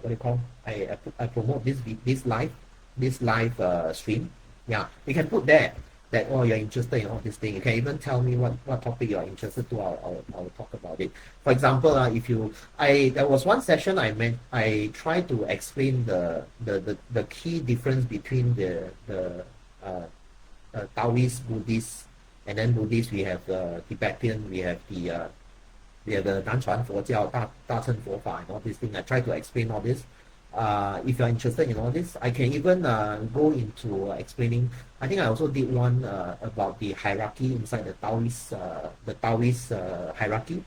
do you call, I promote this live stream. Yeah, you can put there that you're interested in all this thing. You can even tell me what topic you're interested to. I'll talk about it. For example, if you there was one session I tried to explain the key difference between the Taoist, Buddhist, and then Buddhist we have the Tibetan, we have the 南传佛教大乘佛法 and all these things. I try to explain all this. If you're interested in all this, I can even go into explaining. I think I also did one about the hierarchy inside the Taoist hierarchy.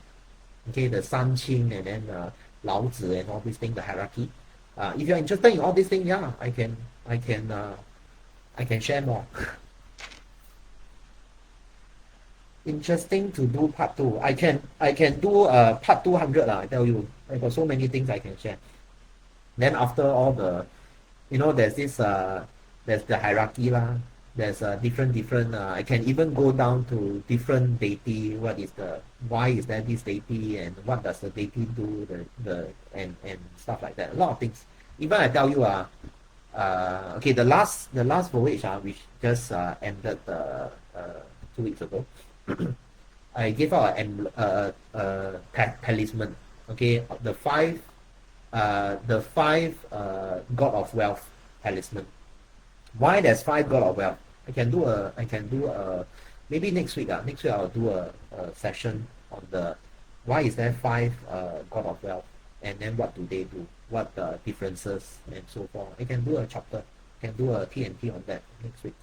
Okay, the San Qing and then Lao Tzu and all these things, the hierarchy. If you're interested in all these things, yeah, I can share more. Interesting to do part two. I can do part 200 I tell you. I got so many things I can share. Then after all there's the hierarchy lah. There's different I can even go down to different deity. Why is there this deity, and what does the deity do, and stuff like that. A lot of things. Even I tell you okay, the last voyage which just ended 2 weeks ago. I gave out a talisman. Okay, the five God of Wealth talisman. Why there's 5 God of Wealth? I can do a maybe next week. Next week I'll do a session on the why is there 5 God of Wealth, and then what do they do? What differences and so forth. I can do a chapter. I can do a TNT on that next week.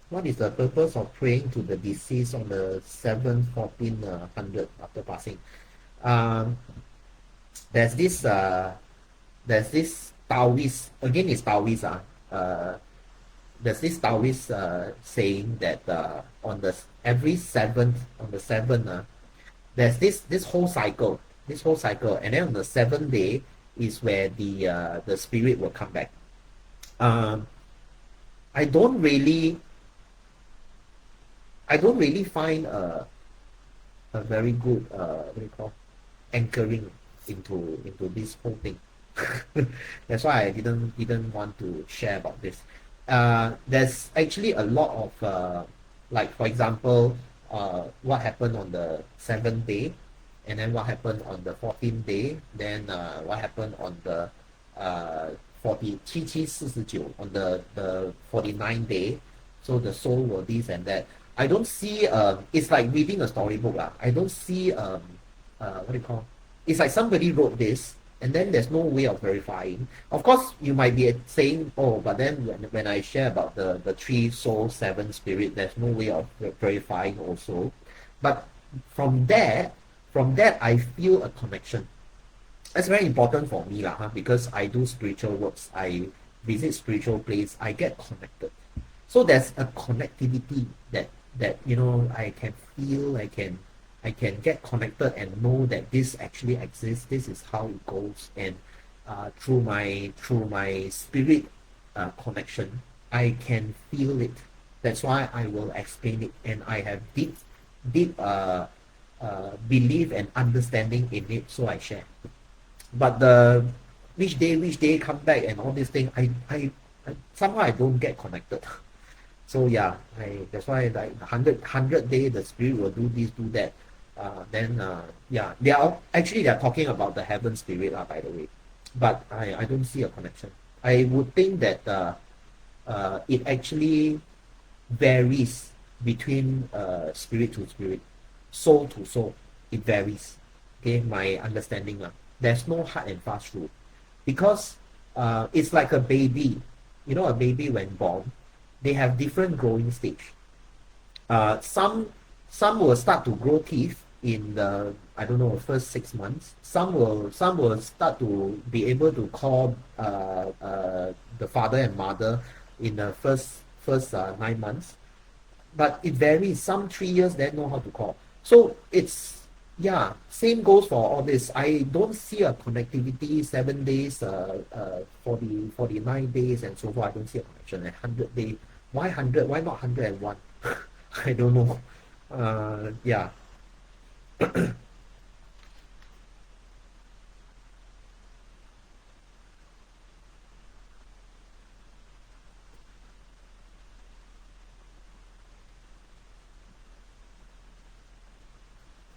What is the purpose of praying to the deceased on the 7th, 1400 after passing? Um, there's this Taoist, again it's Taoist. There's this Taoist saying that on the every 7th, on the 7th, there's this whole cycle, and then on the 7th day is where the spirit will come back. Um, I don't really find a very good what do you call, anchoring into this whole thing. That's why I didn't want to share about this. There's actually a lot of like for example, what happened on the 7th day. and then what happened on the 14th day, then what happened on the 47 on the 49th day. So the soul will this and that. I don't see it's like reading a storybook. I don't see what do you call, it's like somebody wrote this and then there's no way of verifying. Of course, you might be saying, oh, but then when I share about the three soul, seven spirit, there's no way of verifying also. But from there, I feel a connection. That's very important for me lah, huh? Because I do spiritual works, I visit spiritual place, I get connected. So there's a connectivity that I can feel, I can get connected and know that this actually exists. This is how it goes, and through my spirit connection, I can feel it. That's why I will explain it, and I have deep belief and understanding in it. So I share. But the which day come back and all these things, I somehow I don't get connected. So yeah, that's why like the hundred day the spirit will do this, do that. Then yeah, they are talking about the heaven spirit by the way, but I don't see a connection. I would think that it actually varies between spirit to spirit, soul to soul. It varies. Okay, my understanding there's no hard and fast rule, because it's like a baby. A baby when born, they have different growing stage. Some will start to grow teeth in the, I don't know, first 6 months. Some will start to be able to call the father and mother in the first 9 months. But it varies. Some 3 years they know how to call. So it's, yeah, same goes for all this. I don't see a connectivity 7 days, 49 days and so forth. I don't see a connection. 100 days. Why 100? Why not 101? I don't know. Yeah.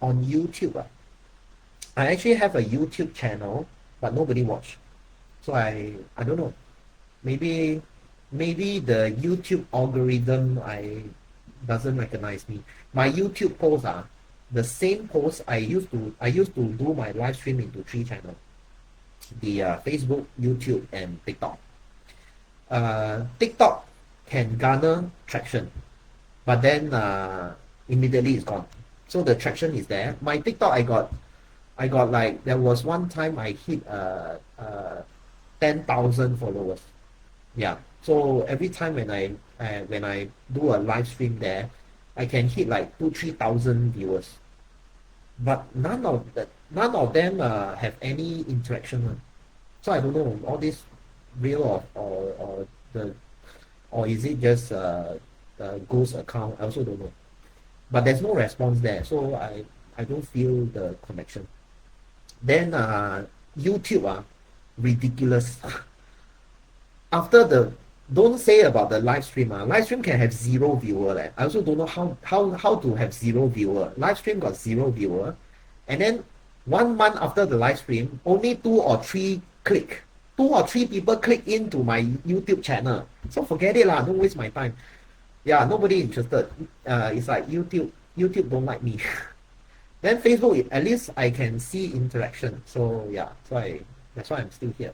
On YouTube, I actually have a YouTube channel, but nobody watch. So I don't know. Maybe the YouTube algorithm doesn't recognize me. My YouTube posts are the same posts I used to do my live stream into 3 channels: the Facebook, YouTube, and TikTok. TikTok can garner traction, but then immediately it's gone. So the traction is there. My TikTok, I got like, there was one time I hit 10,000 followers. Yeah. So every time when I do a live stream there, I can hit like 2-3 thousand viewers. But none of them have any interaction. So I don't know, all this real or is it just a ghost account? I also don't know. But there's no response there, so I don't feel the connection. Then YouTube ridiculous. After the, don't say about the live stream. Live stream can have 0 viewer. I also don't know how to have 0 viewer. Live stream got 0 viewer, and then 1 month after the live stream, only 2 or 3 people click into my YouTube channel. So forget it lah. Don't waste my time. Yeah, nobody interested. It's like YouTube don't like me. Then Facebook, at least I can see interaction. So yeah, that's why I'm still here.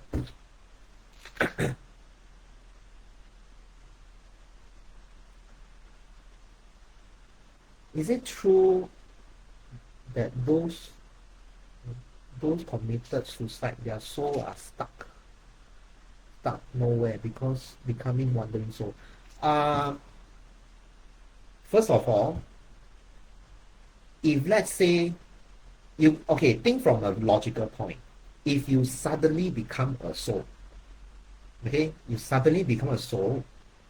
Is it true that those committed suicide, their soul are stuck nowhere because becoming wandering soul? First of all, if let's say think from a logical point. If you suddenly become a soul,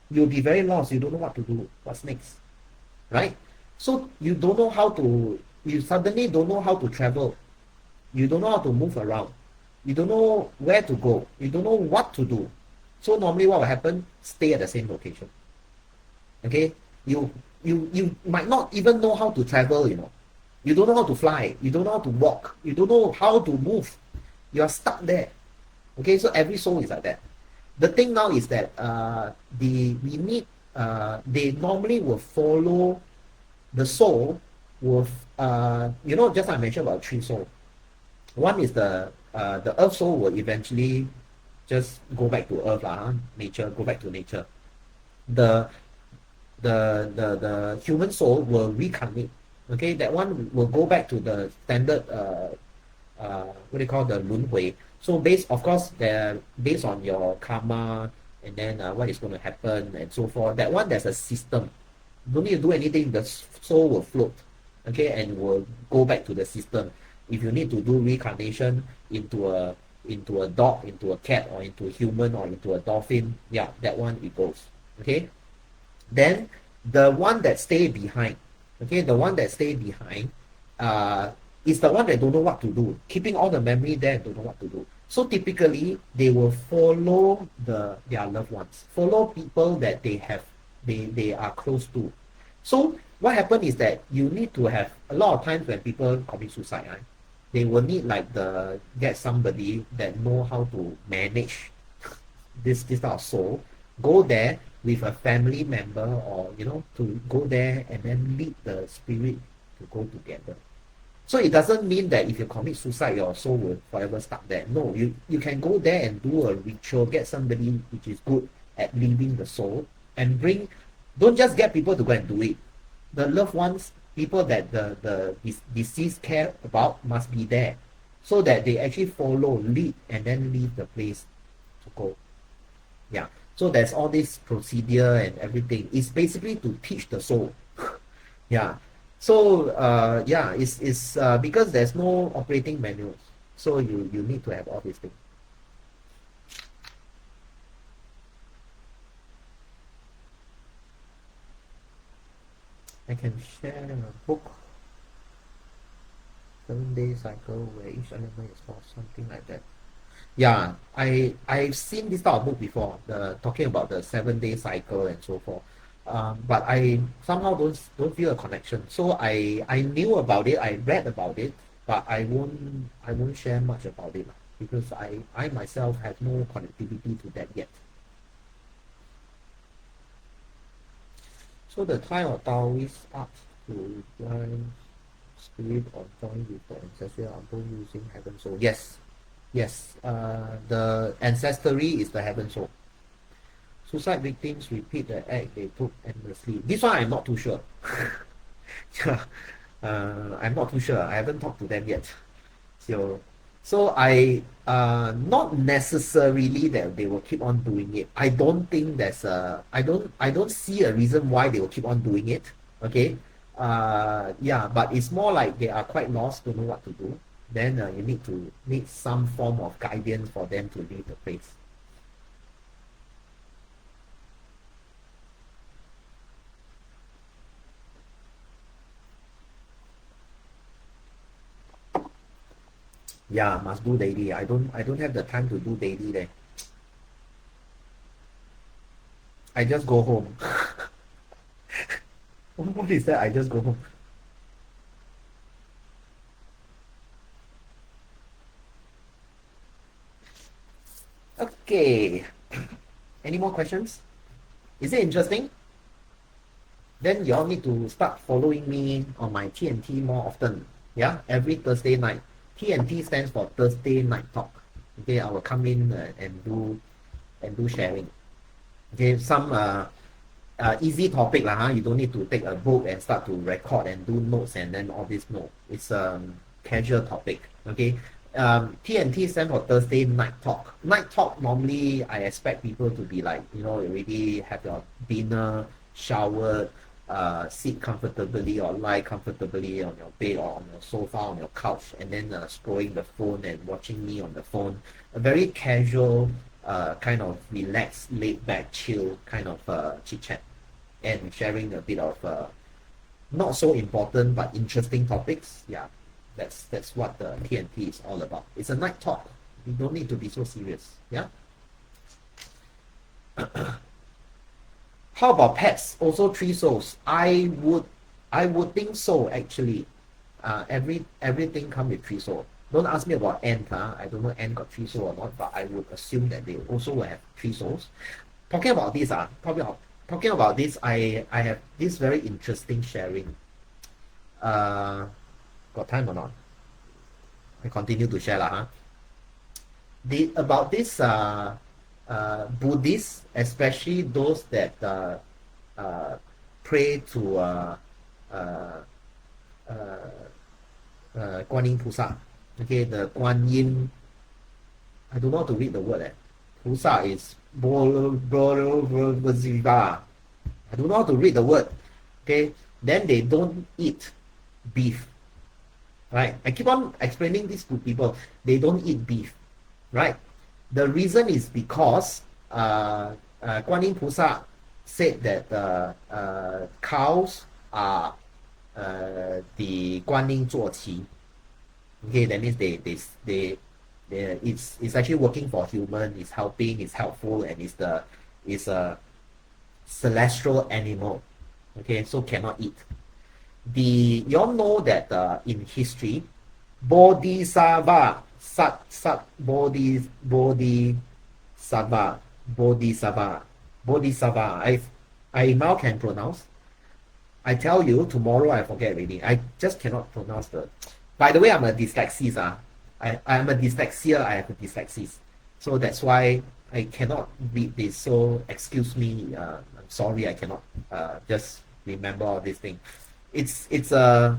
you'll be very lost. You don't know what to do. What's next? Right? So you suddenly don't know how to travel. You don't know how to move around. You don't know where to go. You don't know what to do. So normally what will happen? Stay at the same location. Okay? You might not even know how to travel. You don't know how to fly. You don't know how to walk. You don't know how to move. You are stuck there. Okay, so every soul is like that. The thing now is that they normally will follow the soul with just I mentioned about three souls. One is the earth soul will eventually just go back to earth nature, go back to nature. The the human soul will reincarnate. Okay, that one will go back to the standard what do you call the 轮回. So based, of course, they're based on your karma and then what is going to happen and so forth. That one, there's a system. Don't need to do anything. The soul will float, okay, and will go back to the system. If you need to do reincarnation into a dog, into a cat, or into a human, or into a dolphin, yeah, that one it goes. Okay. Then the one that stay behind, okay, the one that stay behind, is the one that don't know what to do, keeping all the memory there and don't know what to do. So typically, they will follow their loved ones, follow people that they are close to. So what happens is that you need to have a lot of times when people commit suicide, right? They will need like get somebody that know how to manage this type of soul, go there with a family member, or to go there and then lead the spirit to go together. So it doesn't mean that if you commit suicide, your soul will forever stuck there. No, you can go there and do a ritual, get somebody which is good at leaving the soul, and don't just get people to go and do it. The loved ones, people that the deceased care about, must be there, so that they actually follow, lead, and then leave the place to go. Yeah. So there's all this procedure and everything. It's basically to teach the soul. Yeah. So yeah, it's because there's no operating manuals. So you need to have all these things. I can share a book, 7-day cycle, where each element is for something like that. Yeah, I've seen this type of book before, talking about the 7-day cycle and so forth. But I somehow don't feel a connection. So I knew about it, I read about it, but I won't share much about it, because I myself have no connectivity to that yet. So the Thai or Taoist art to join spirit or join with the ancestral are both using heaven soul. Yes. Yes, the ancestry is the heaven soul. Suicide victims repeat the act they took endlessly. This one I'm not too sure. Yeah, I'm not too sure. I haven't talked to them yet. So I not necessarily that they will keep on doing it. I don't think I don't see a reason why they will keep on doing it. Okay. Yeah, but it's more like they are quite lost, don't know what to do. Then you need some form of guidance for them to leave the place. Yeah, must do daily. I don't have the time to do daily there. I just go home. What is that? I just go home. Okay. Any more questions? Is it interesting? Then you all need to start following me on my TNT more often. Yeah, every Thursday night. TNT stands for Thursday Night Talk. Okay, I will come in and do sharing. Okay, some easy topic lah. You don't need to take a book and start to record and do notes and then all this. No, it's casual topic. Okay. TNT stands for Thursday Night Talk. Night Talk, normally I expect people to be like, already have your dinner, showered, sit comfortably or lie comfortably on your bed or on your sofa, on your couch, and then scrolling the phone and watching me on the phone. A very casual, kind of relaxed, laid back, chill kind of chit chat, and sharing a bit of not so important but interesting topics. Yeah, that's what the TNT is all about. It's a night talk. You don't need to be so serious. Yeah. How about pets? Also three souls. I would think so, actually. everything come with three soul. Don't ask me about ant. I don't know ant got three soul or not, but I would assume that they also will have three souls. Talking about this, talking about this, I have this very interesting sharing. Got time or not? I continue to share lah, huh? About this Buddhists, especially those that uh, pray to uh, Guan Yin Pusa. Okay, the Guan Yin. I don't know how to read the word. Pusa is Ziva. I don't know how to read the word. Okay, then they don't eat beef. Right? I keep on explaining this to people. They don't eat beef. Right? The reason is because Guan Yin Pusa said that cows are the Guan Yin 坐骑. Okay, that means it's actually working for human, it's helping, it's helpful, and it's a celestial animal. Okay, so cannot eat. You all know that in history, Bodhisattva, Bodhisattva. I now can pronounce. I tell you, tomorrow I forget already. I just cannot pronounce the. By the way, I'm a dyslexist. I'm a dyslexia. I have a dyslexis. So that's why I cannot read this. So excuse me. I'm sorry. I cannot just remember all these things. It's a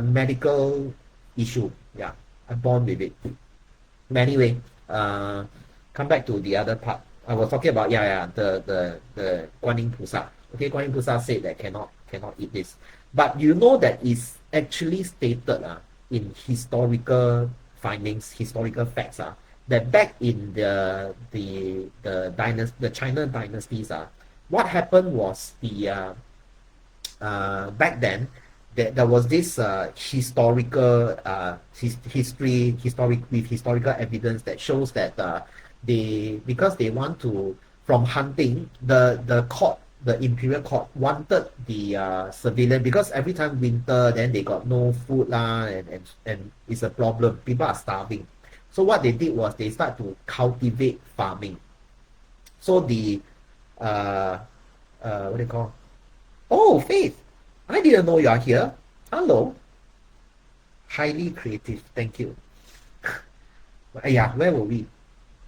medical issue. Yeah, I'm born with it. But anyway, come back to the other part. I was talking about the Guan Yin Pusa. Okay, Guan Yin Pusa said that cannot eat this. But you know that is actually stated in historical findings, historical facts that back in the China dynasties what happened was back then there was this historical historical evidence that shows that because they want to, from hunting, the court, the imperial court wanted the civilian, because every time winter then they got no food and it's a problem, people are starving. So what they did was they start to cultivate farming. So the what do you call? Oh, Faith, I didn't know you are here. Hello. Highly creative. Thank you. Yeah, where were we?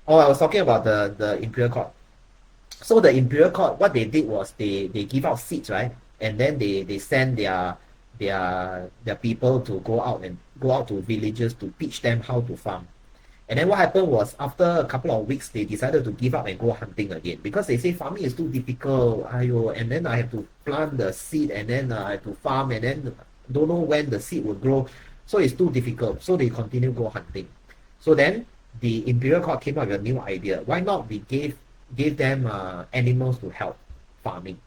Oh, I was talking about the imperial court. So the imperial court, what they did was they give out seats, right? And then they send their people to go out to villages to teach them how to farm. And then what happened was, after a couple of weeks, they decided to give up and go hunting again, because they say farming is too difficult. Ayo, and then I have to plant the seed, and then I have to farm, and then don't know when the seed will grow. So it's too difficult. So they continue go hunting. So then the imperial court came up with a new idea. Why not we gave them animals to help farming?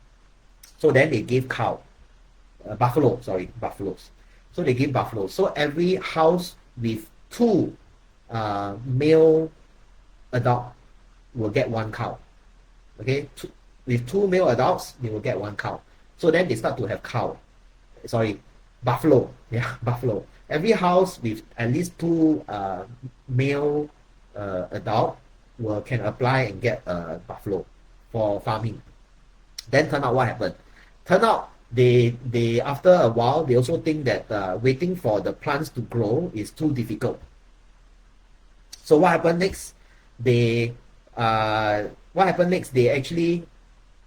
So then they gave buffaloes. So they gave buffaloes. So every house with two male adult will get one cow. Okay, with two male adults, they will get one cow. So then they start to have buffalo. Yeah, buffalo. Every house with at least two male adult can apply and get a buffalo for farming. Then turn out what happened? Turn out they after a while they also think that waiting for the plants to grow is too difficult. So what happened next? They actually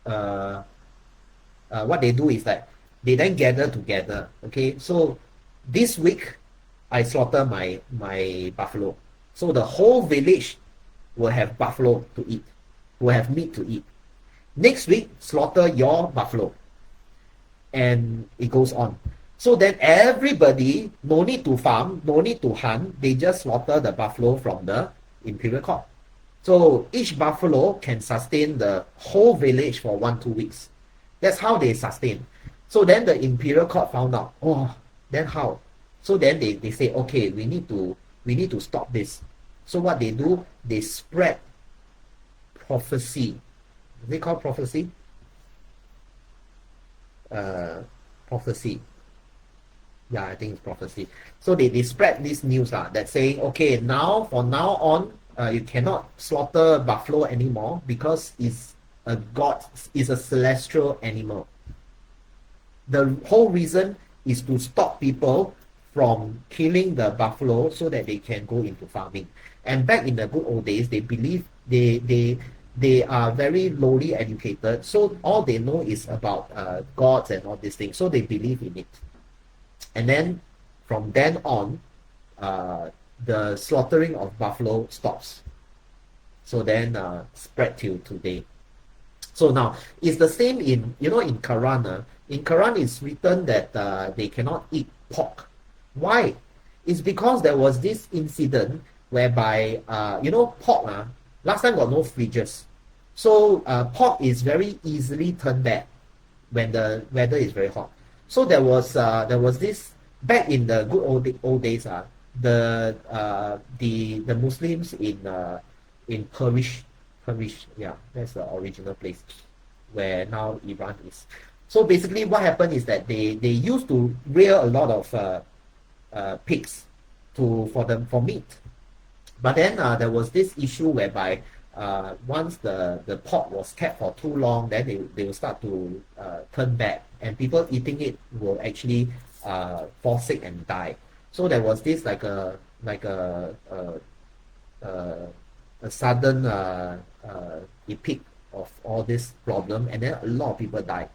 what they do is that they then gather together. Okay, so this week I slaughter my buffalo. So the whole village will have buffalo to eat, will have meat to eat. Next week, slaughter your buffalo. And it goes on. So then everybody, no need to farm, no need to hunt, they just slaughter the buffalo from the imperial court. So each buffalo can sustain the whole village for 1-2 weeks. That's how they sustain. So then the imperial court found out, oh, then how? So then they say, okay, we need to stop this. So what they do, they spread prophecy. Is it called prophecy? Prophecy. Yeah, I think it's prophecy. So they spread this news that saying, okay, now from now on, you cannot slaughter buffalo anymore because it's a god, it's a celestial animal. The whole reason is to stop people from killing the buffalo so that they can go into farming. And back in the good old days, they believe they are very lowly educated, so all they know is about gods and all these things, so they believe in it. And then from then on, uh, the slaughtering of buffalo stops. So then spread till today. So now it's the same in in Quran. In Quran it's written that they cannot eat pork. Why? It's because there was this incident whereby pork last time got no fridges, so pork is very easily turned bad when the weather is very hot. So there was this back in the good old days. The Muslims in Parish, yeah, that's the original place where now Iran is. So basically, what happened is that they used to rear a lot of pigs for meat. But then there was this issue whereby once the pork was kept for too long, then they will start to turn bad, and people eating it will actually fall sick and die. So there was this a sudden epic of all this problem, and then a lot of people died.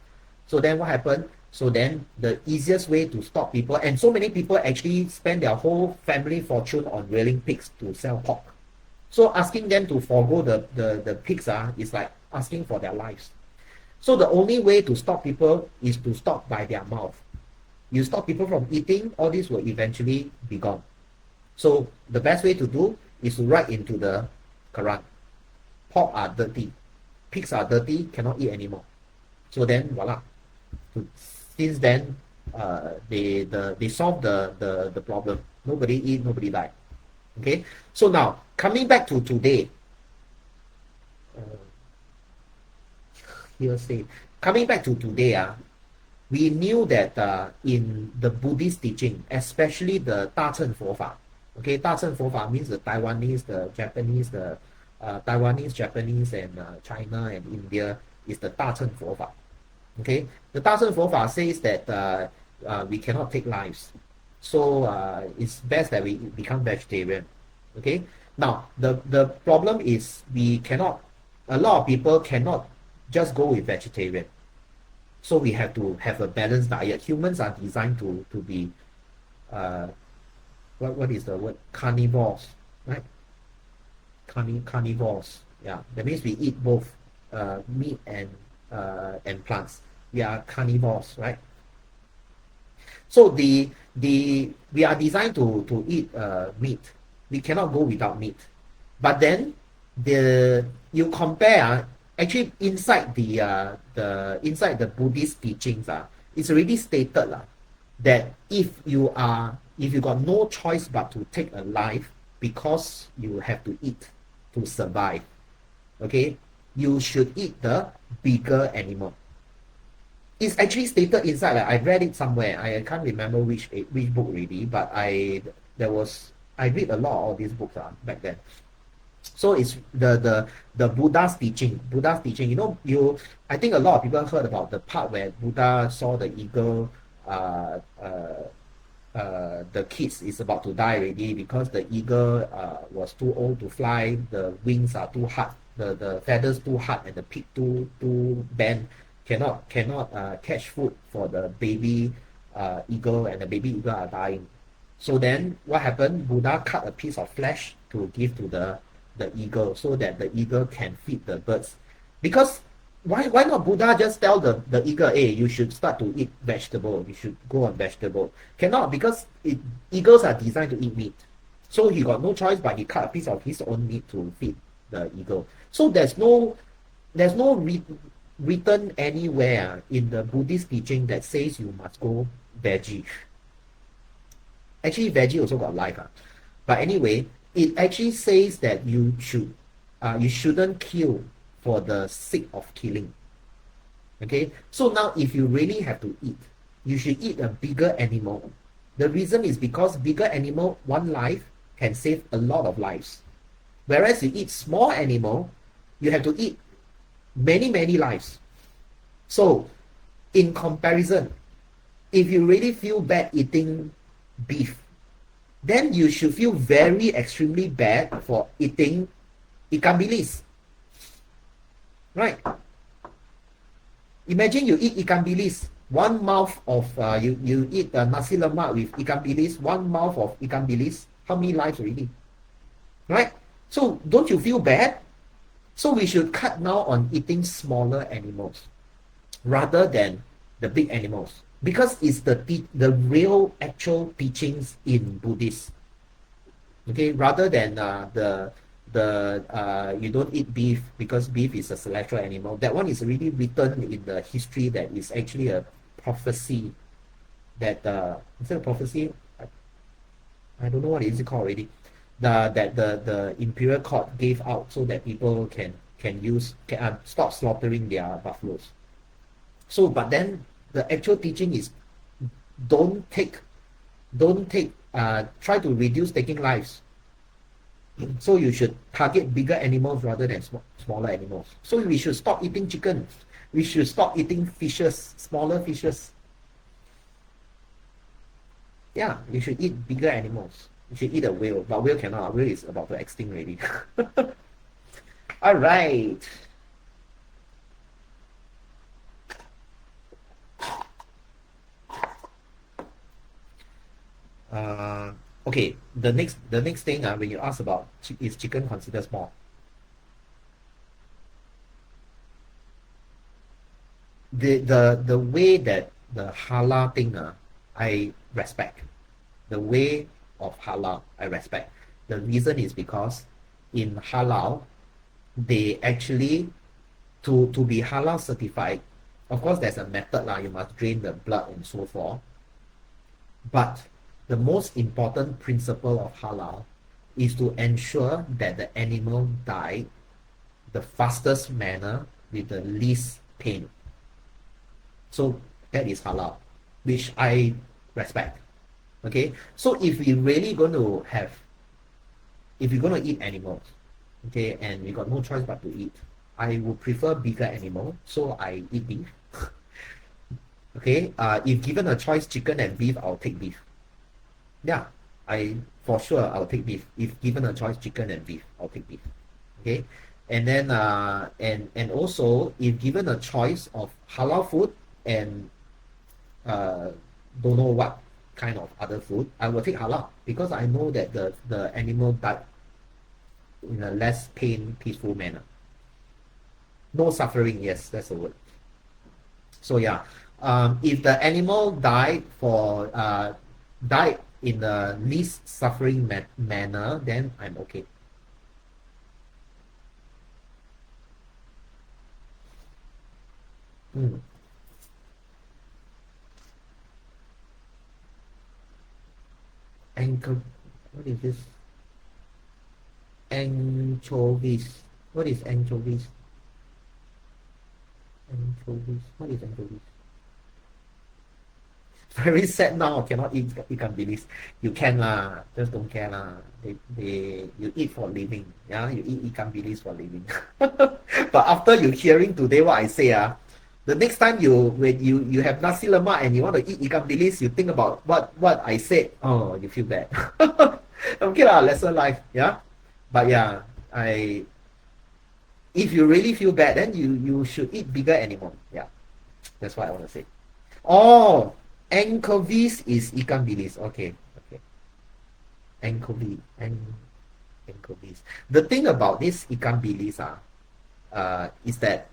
So then what happened? So then the easiest way to stop people, and so many people actually spend their whole family fortune on rearing pigs to sell pork. So asking them to forego the pigs is like asking for their lives. So the only way to stop people is to stop by their mouth. You stop people from eating, all this will eventually be gone. So the best way to do is to write into the Quran, pork are dirty, pigs are dirty, cannot eat anymore. So then voila. Since then, they solved the problem. Nobody eat, nobody die. Okay. So now coming back to today, hearsay. Coming back to today, we knew that in the Buddhist teaching, especially the 大乘佛法, okay, 大乘佛法 means the Taiwanese, the Japanese, the Taiwanese, Japanese, and China and India is the 大乘佛法. Okay, the 大乘佛法 says that we cannot take lives, so it's best that we become vegetarian. Okay, now the problem is a lot of people cannot just go with vegetarian. So we have to have a balanced diet. Humans are designed to be what is the word? Carnivores, right? Carnivores. Yeah, that means we eat both meat and plants. We are carnivores, right? So we are designed to eat meat. We cannot go without meat. But then you compare actually inside the Buddhist teachings, it's already stated that if you got no choice but to take a life because you have to eat to survive, okay, you should eat the bigger animal. It's actually stated inside. Like, I read it somewhere. I can't remember which book really, but I read a lot of all these books back then. So it's the Buddha's teaching. I think a lot of people heard about the part where Buddha saw the eagle. The kids is about to die already because the eagle was too old to fly. The wings are too hard. The feathers too hard, and the beak too bent. Cannot catch food for the baby eagle, and the baby eagle are dying. So then what happened? Buddha cut a piece of flesh to give to the eagle so that the eagle can feed the birds. Because why not Buddha just tell the eagle, hey, you should start to eat vegetable, you should go on vegetable? Cannot, because eagles are designed to eat meat. So he got no choice but he cut a piece of his own meat to feed the eagle. So there's no written anywhere in the Buddhist teaching that says you must go veggie. Actually, veggie also got life. But anyway, it actually says that you shouldn't kill for the sake of killing. Okay, so now if you really have to eat, you should eat a bigger animal The reason is because bigger animal, one life can save a lot of lives. Whereas you eat small animal, you have to eat many, many lives. So in comparison, if you really feel bad eating beef, then you should feel very extremely bad for eating ikan bilis. Right? Imagine you eat ikan bilis, one mouth of you eat nasi lemak with ikan bilis, one mouth of ikan bilis, how many lives already? Right? So don't you feel bad? So we should cut now on eating smaller animals rather than the big animals, because it's the real actual teachings in Buddhist. Okay, rather than the you don't eat beef because beef is a celestial animal. That one is already written in the history that is actually a prophecy that is it a prophecy? I don't know what is it called already. That the imperial court gave out so that people can stop slaughtering their buffaloes. So, but then the actual teaching is don't take try to reduce taking lives. So you should target bigger animals rather than smaller animals. So we should stop eating chicken. We should stop eating fishes, smaller fishes. Yeah, you should eat bigger animals. You should eat a whale, but whale cannot. Whale is about to extinct already. All right. Okay, the next thing when you ask about is chicken considered small? The way that the halal thing I respect. The way of halal I respect. The reason is because in halal they actually to be halal certified, of course there's a method lah, you must drain the blood and so forth. But the most important principle of halal is to ensure that the animal died the fastest manner with the least pain. So that is halal, which I respect. Okay, so if we're really going to if we're going to eat animals, okay, and we got no choice but to eat, I would prefer bigger animal, so I eat beef. Okay, if given a choice, chicken and beef, I'll take beef. Yeah, for sure I'll take beef. If given a choice, chicken and beef, I'll take beef. Okay, and then and also if given a choice of halal food and don't know what kind of other food, I will take halal because I know that the animal died in a less peaceful manner. No suffering, yes, that's the word. So yeah, if the animal died in the least suffering manner, then I'm okay. Mm. What is this? Anchovies. What is anchovies? Anchovies. What is anchovies? Very sad now. Cannot eat ikan bilis. You can lah. Just don't care lah. You eat for living. Yeah, you eat ikan bilis for living. But after you hearing today what I say the next time when you have nasi lemak and you want to eat ikan bilis, you think about what I said. Oh, you feel bad. Okay lah, lesser life. Yeah, but yeah, if you really feel bad, then you should eat bigger animal. Yeah, that's what I want to say. Oh, anchovies is ikan bilis. Okay, okay. Anchovies. The thing about this ikan bilis is that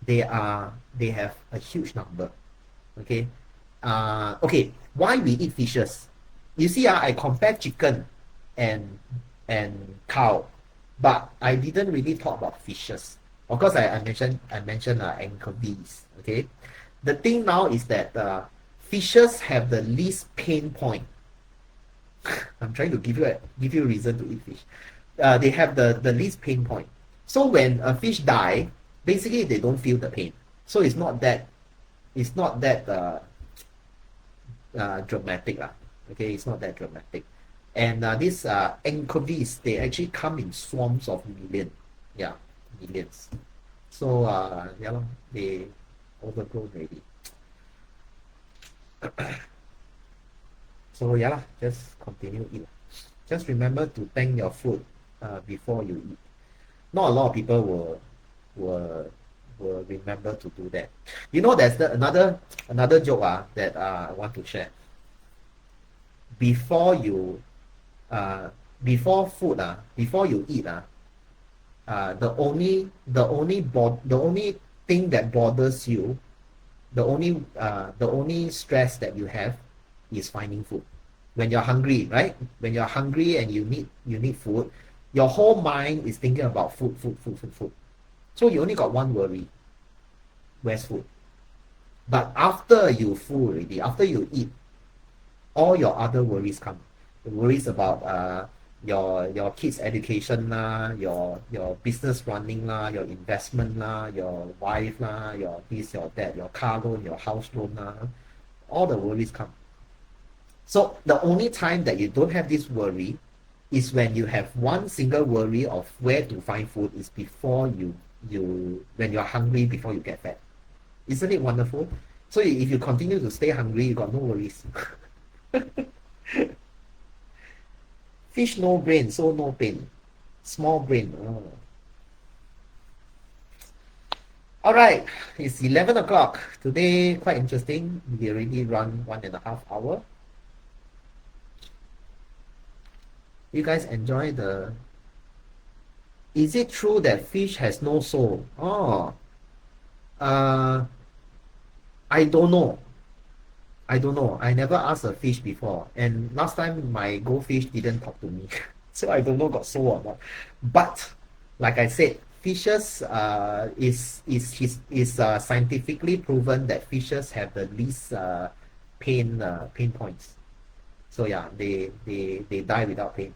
they have a huge number. Okay. Okay. Why we eat fishes? You see, I compare chicken and cow, but I didn't really talk about fishes. Of course, I mentioned anchovies. Okay. The thing now is that fishes have the least pain point. I'm trying to give you a reason to eat fish. They have the least pain point. So when a fish die, basically they don't feel the pain. So it's not that dramatic. Okay, it's not that dramatic. And these anchovies, they actually come in swarms of millions. Yeah, millions. So yeah, they overgrown already. So yeah, just continue eat. Just remember to thank your food before you eat. Not a lot of people will will remember to do that. You know, there's another joke that I want to share. Before you uh, before food before you eat the only thing that bothers you, the only stress that you have is finding food. When you're hungry, right? When you're hungry and you need food, your whole mind is thinking about food, food, food, food, food. So you only got one worry: where's food? But after you full already, after you eat, all your other worries come. The worries about your kids' education lah, your business running lah, your investment lah, your wife lah, your this, your that, your car loan, your house loan lah. All the worries come. So the only time that you don't have this worry is when you have one single worry of where to find food is before you when you're hungry, before you get fat. Isn't it wonderful? So if you continue to stay hungry, you got no worries. Fish no brain, so no pain. Small brain. Oh. All right, it's 11 o'clock. Today, quite interesting. We already run 1.5 hours. You guys enjoy the... Is it true that fish has no soul? Oh, uh, I don't know. I don't know. I never asked a fish before. And last time my goldfish didn't talk to me. So I don't know got soul or not. But like I said, fishes is scientifically proven that fishes have the least pain points. So yeah, they die without pain.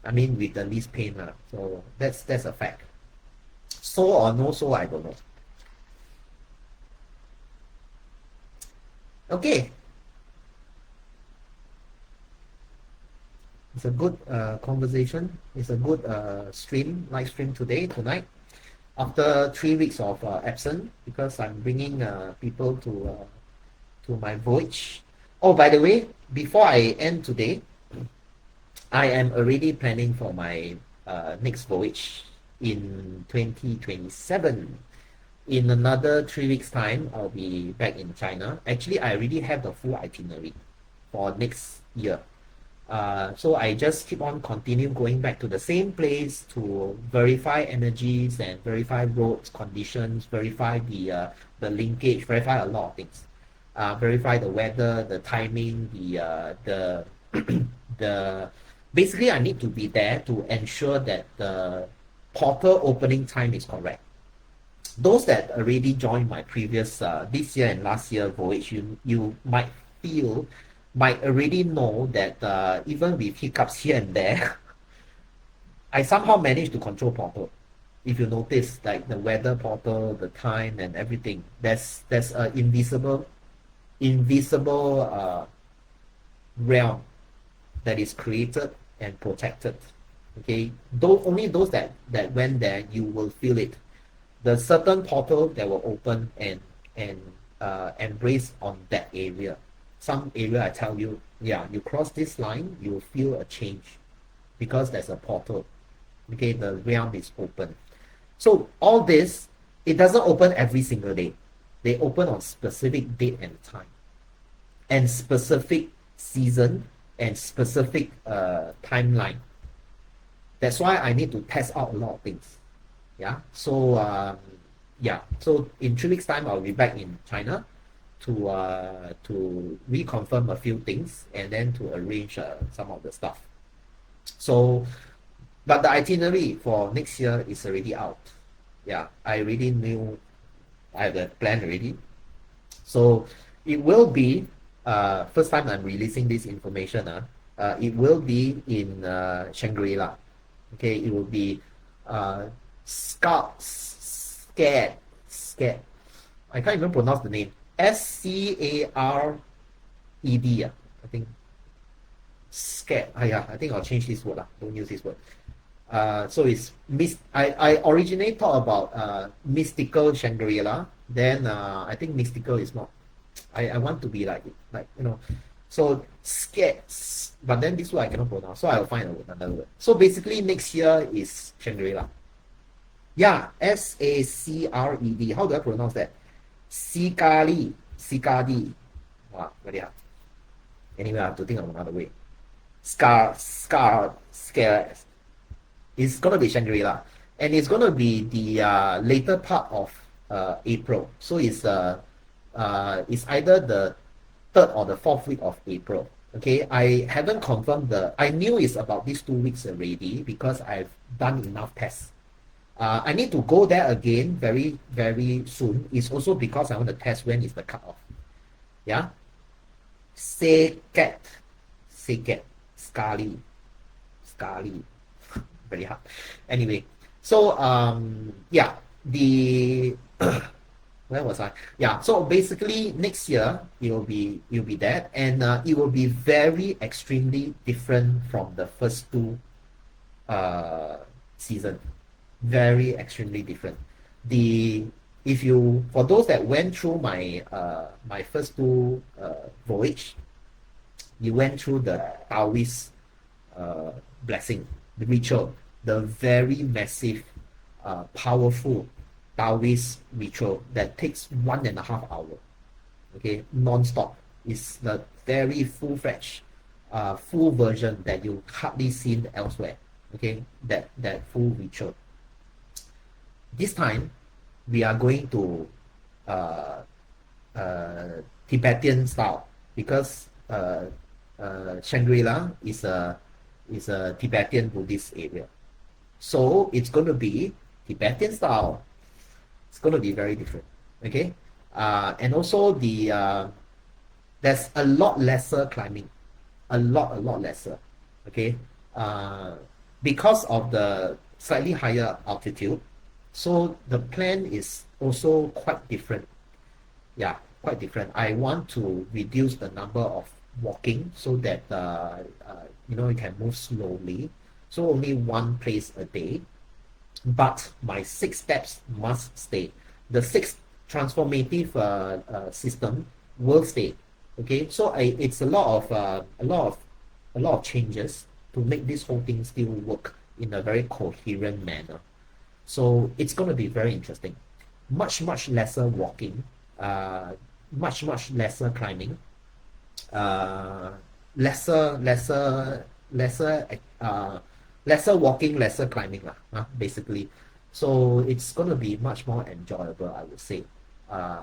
I mean with the least pain. So that's a fact. Soul or no soul, I don't know. Okay. It's a good conversation. It's a good live stream tonight. After 3 weeks of absence, because I'm bringing people to my voyage. Oh, by the way, before I end today, I am already planning for my next voyage in 2027. In another 3 weeks' time, I'll be back in China. Actually, I already have the full itinerary for next year. So I just keep on continue going back to the same place to verify energies and verify roads conditions, verify the linkage, verify a lot of things. Verify the weather, the timing, the the basically I need to be there to ensure that the portal opening time is correct. Those that already joined my previous this year and last year voyage, you might already know that even with hiccups here and there, I somehow managed to control portal. If you notice, like the weather portal, the time and everything, there's a invisible realm that is created and protected. Okay, though only those that went there, you will feel it. The certain portal that will open and embrace on that area. Some area I tell you, yeah, you cross this line, you will feel a change because there's a portal. Okay, the realm is open. So all this, it doesn't open every single day. They open on specific date and time, and specific season and specific timeline. That's why I need to test out a lot of things. Yeah. So yeah. So in 3 weeks' time, I'll be back in China to reconfirm a few things and then to arrange some of the stuff. So, but the itinerary for next year is already out. Yeah, I already knew. I have a plan already. So it will be first time I'm releasing this information. It will be in Shangri-La. Okay, it will be scared. I can't even pronounce the name. SCAR ED. I think scared. Yeah, I think I'll change this word. Don't use this word. So it's I originally thought about mystical Shangri-La. Then I think mystical is not. I want to be like so scared. But then this word I cannot pronounce, so I'll find another word. So basically, next year is Shangri-La. Yeah, SACRED. How do I pronounce that? Sikali, Sikadi. Wow, very hard. Anyway, I have to think of another way. Scare. It's gonna be Shangri-La, and it's gonna be the later part of April. So it's either the third or the fourth week of April. Okay, I haven't confirmed I knew it's about these 2 weeks already because I've done enough tests. I need to go there again very, very soon. It's also because I want to test when is the cutoff. Yeah. Seket. Seket. Scarly. Scarly. Very hard. Anyway, so yeah, the where was I? Yeah, so basically next year it'll be that, and it will be very extremely different from the first two season. Very extremely different. The if you for those that went through my first two voyage, you went through the Taoist blessing, the ritual, the very massive, powerful Taoist ritual that takes 1.5 hours. Okay, non-stop. It's the very full-fledged, full version that you hardly seen elsewhere. Okay, that full ritual. This time, we are going to Tibetan style because Shangri-La is a Tibetan Buddhist area. So it's going to be Tibetan style. It's going to be very different. Okay, and also there's a lot lesser climbing, a lot lesser. Okay, because of the slightly higher altitude, so the plan is also quite different. Yeah, quite different. I want to reduce the number of walking so that you can move slowly. So only one place a day, but my 6 steps must stay. The 6 transformative system will stay. Okay, so it's a lot of changes to make this whole thing still work in a very coherent manner. So it's going to be very interesting. Much lesser walking, much lesser climbing, lesser walking, lesser climbing basically. So it's going to be much more enjoyable, I would say. And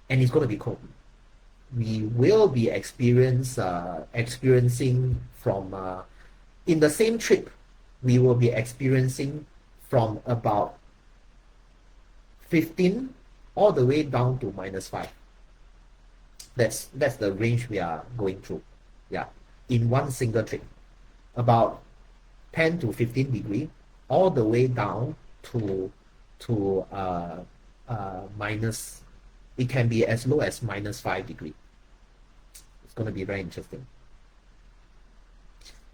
it's going to be cold. We will be experiencing from in the same trip, we will be experiencing from about 15 all the way down to -5. That's the range we are going through. Yeah, in one single trip, about 10 to 15 degree, all the way down to minus. It can be as low as -5 degree. It's going to be very interesting.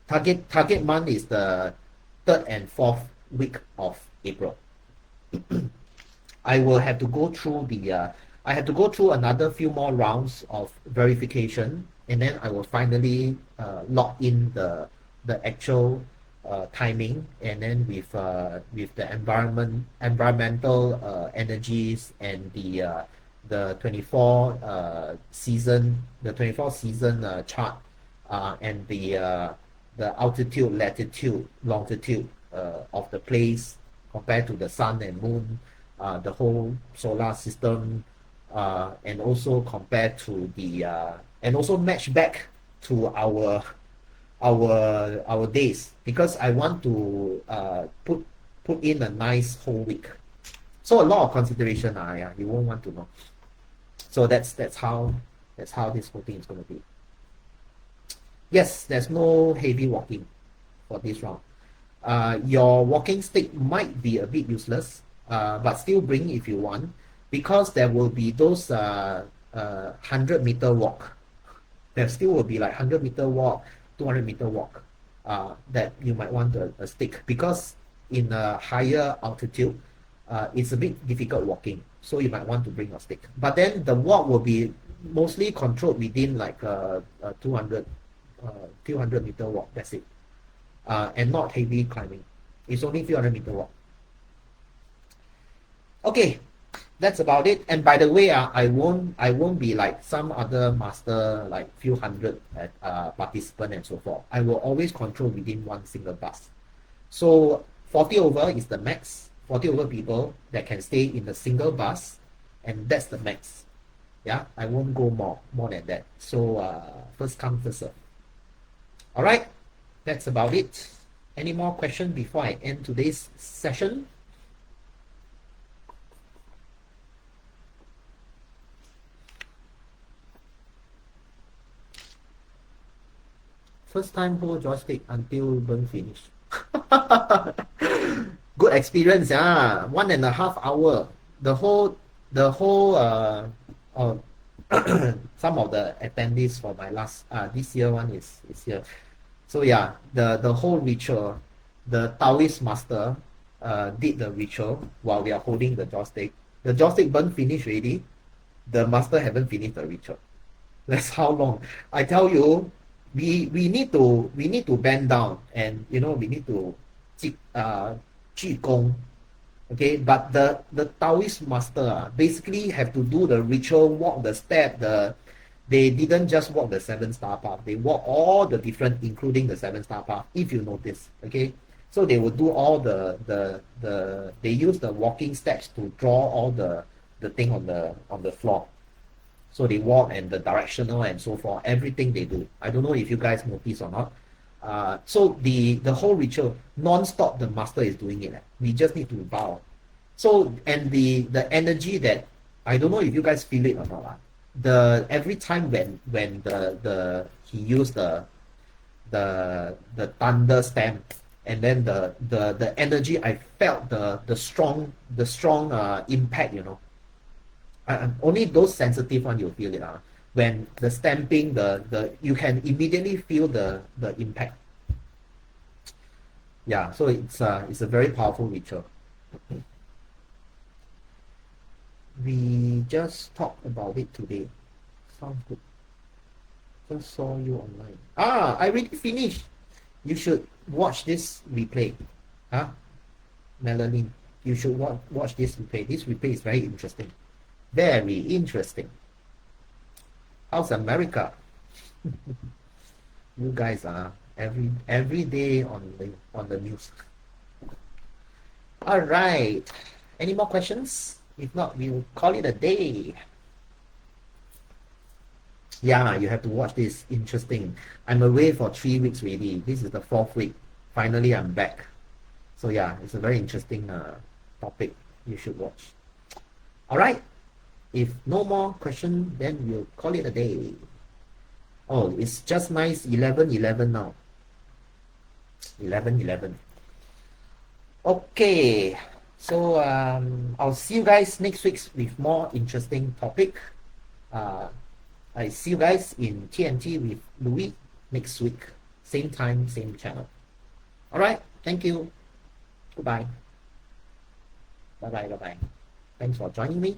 Target month is the 3rd and 4th week of April. I will have to go through I have to go through another few more rounds of verification, and then I will finally lock in the actual timing, and then with the environmental energies and the 24 season chart, and the altitude, latitude, longitude of the place compared to the sun and moon, the whole solar system, and also compared to and also match back to our days, because I want to put in a nice whole week. So a lot of consideration. Yeah, you won't want to know. So that's how this whole thing is going to be. Yes, there's no heavy walking for this round. Your walking stick might be a bit useless, but still bring if you want, because there will be those 100-meter walk. there still will be like 100-meter walk, 200-meter walk that you might want a stick, because in a higher altitude, it's a bit difficult walking. So you might want to bring your stick. But then the walk will be mostly controlled within like a 200-meter walk. That's it. And not heavy climbing. It's only few hundred meter walk. Okay, that's about it. And by the way, I won't be like some other master, like few hundred participant and so forth. I will always control within one single bus. So 40 over is the max. 40 over people that can stay in a single bus, and that's the max. Yeah, I won't go more than that. So first come, first serve. All right, that's about it. Any more questions before I end today's session? First time hold joystick until burn finish. Good experience, yeah. 1.5 hour. The whole some of the attendees for my last this year one is here. So yeah, the whole ritual, the Taoist master did the ritual while we are holding the joystick. The joystick burn finish already. The master haven't finished the ritual. That's how long. I tell you, we need to bend down, and we need to 鞠躬. Okay, but the Taoist master basically have to do the ritual, walk the step. They didn't just walk the 7-star path. They walk all the different, including the 7-star path. If you notice, okay, so they will do all they use the walking steps to draw all the thing on the floor. So they walk, and the directional and so forth, everything they do. I don't know if you guys notice or not. So the whole ritual, non-stop, the master is doing it. We just need to bow. So, and the energy that, I don't know if you guys feel it or not. Every time when he used the thunder stamp, and then the energy, I felt the strong impact. Only those sensitive one, you feel it. When the stamping, you can immediately feel the impact. Yeah, so it's a very powerful ritual. We just talked about it today. Sounds good. Just saw you online. I already finished. You should watch this replay. Melanie, you should watch this replay. This replay is very interesting. Very interesting. How's America? You guys are every day on the news. All right. Any more questions? If not, we'll call it a day. Yeah, you have to watch this. Interesting. I'm away for 3 weeks already. This is the 4th week. Finally, I'm back. So yeah, it's a very interesting topic. You should watch. All right. If no more question, then we'll call it a day. Oh, it's just nice 11:11 now. 11:11. Okay. So I'll see you guys next week with more interesting topic. I see you guys in TNT with Louis next week. Same time, same channel. All right. Thank you. Goodbye. Bye-bye. Bye-bye. Thanks for joining me.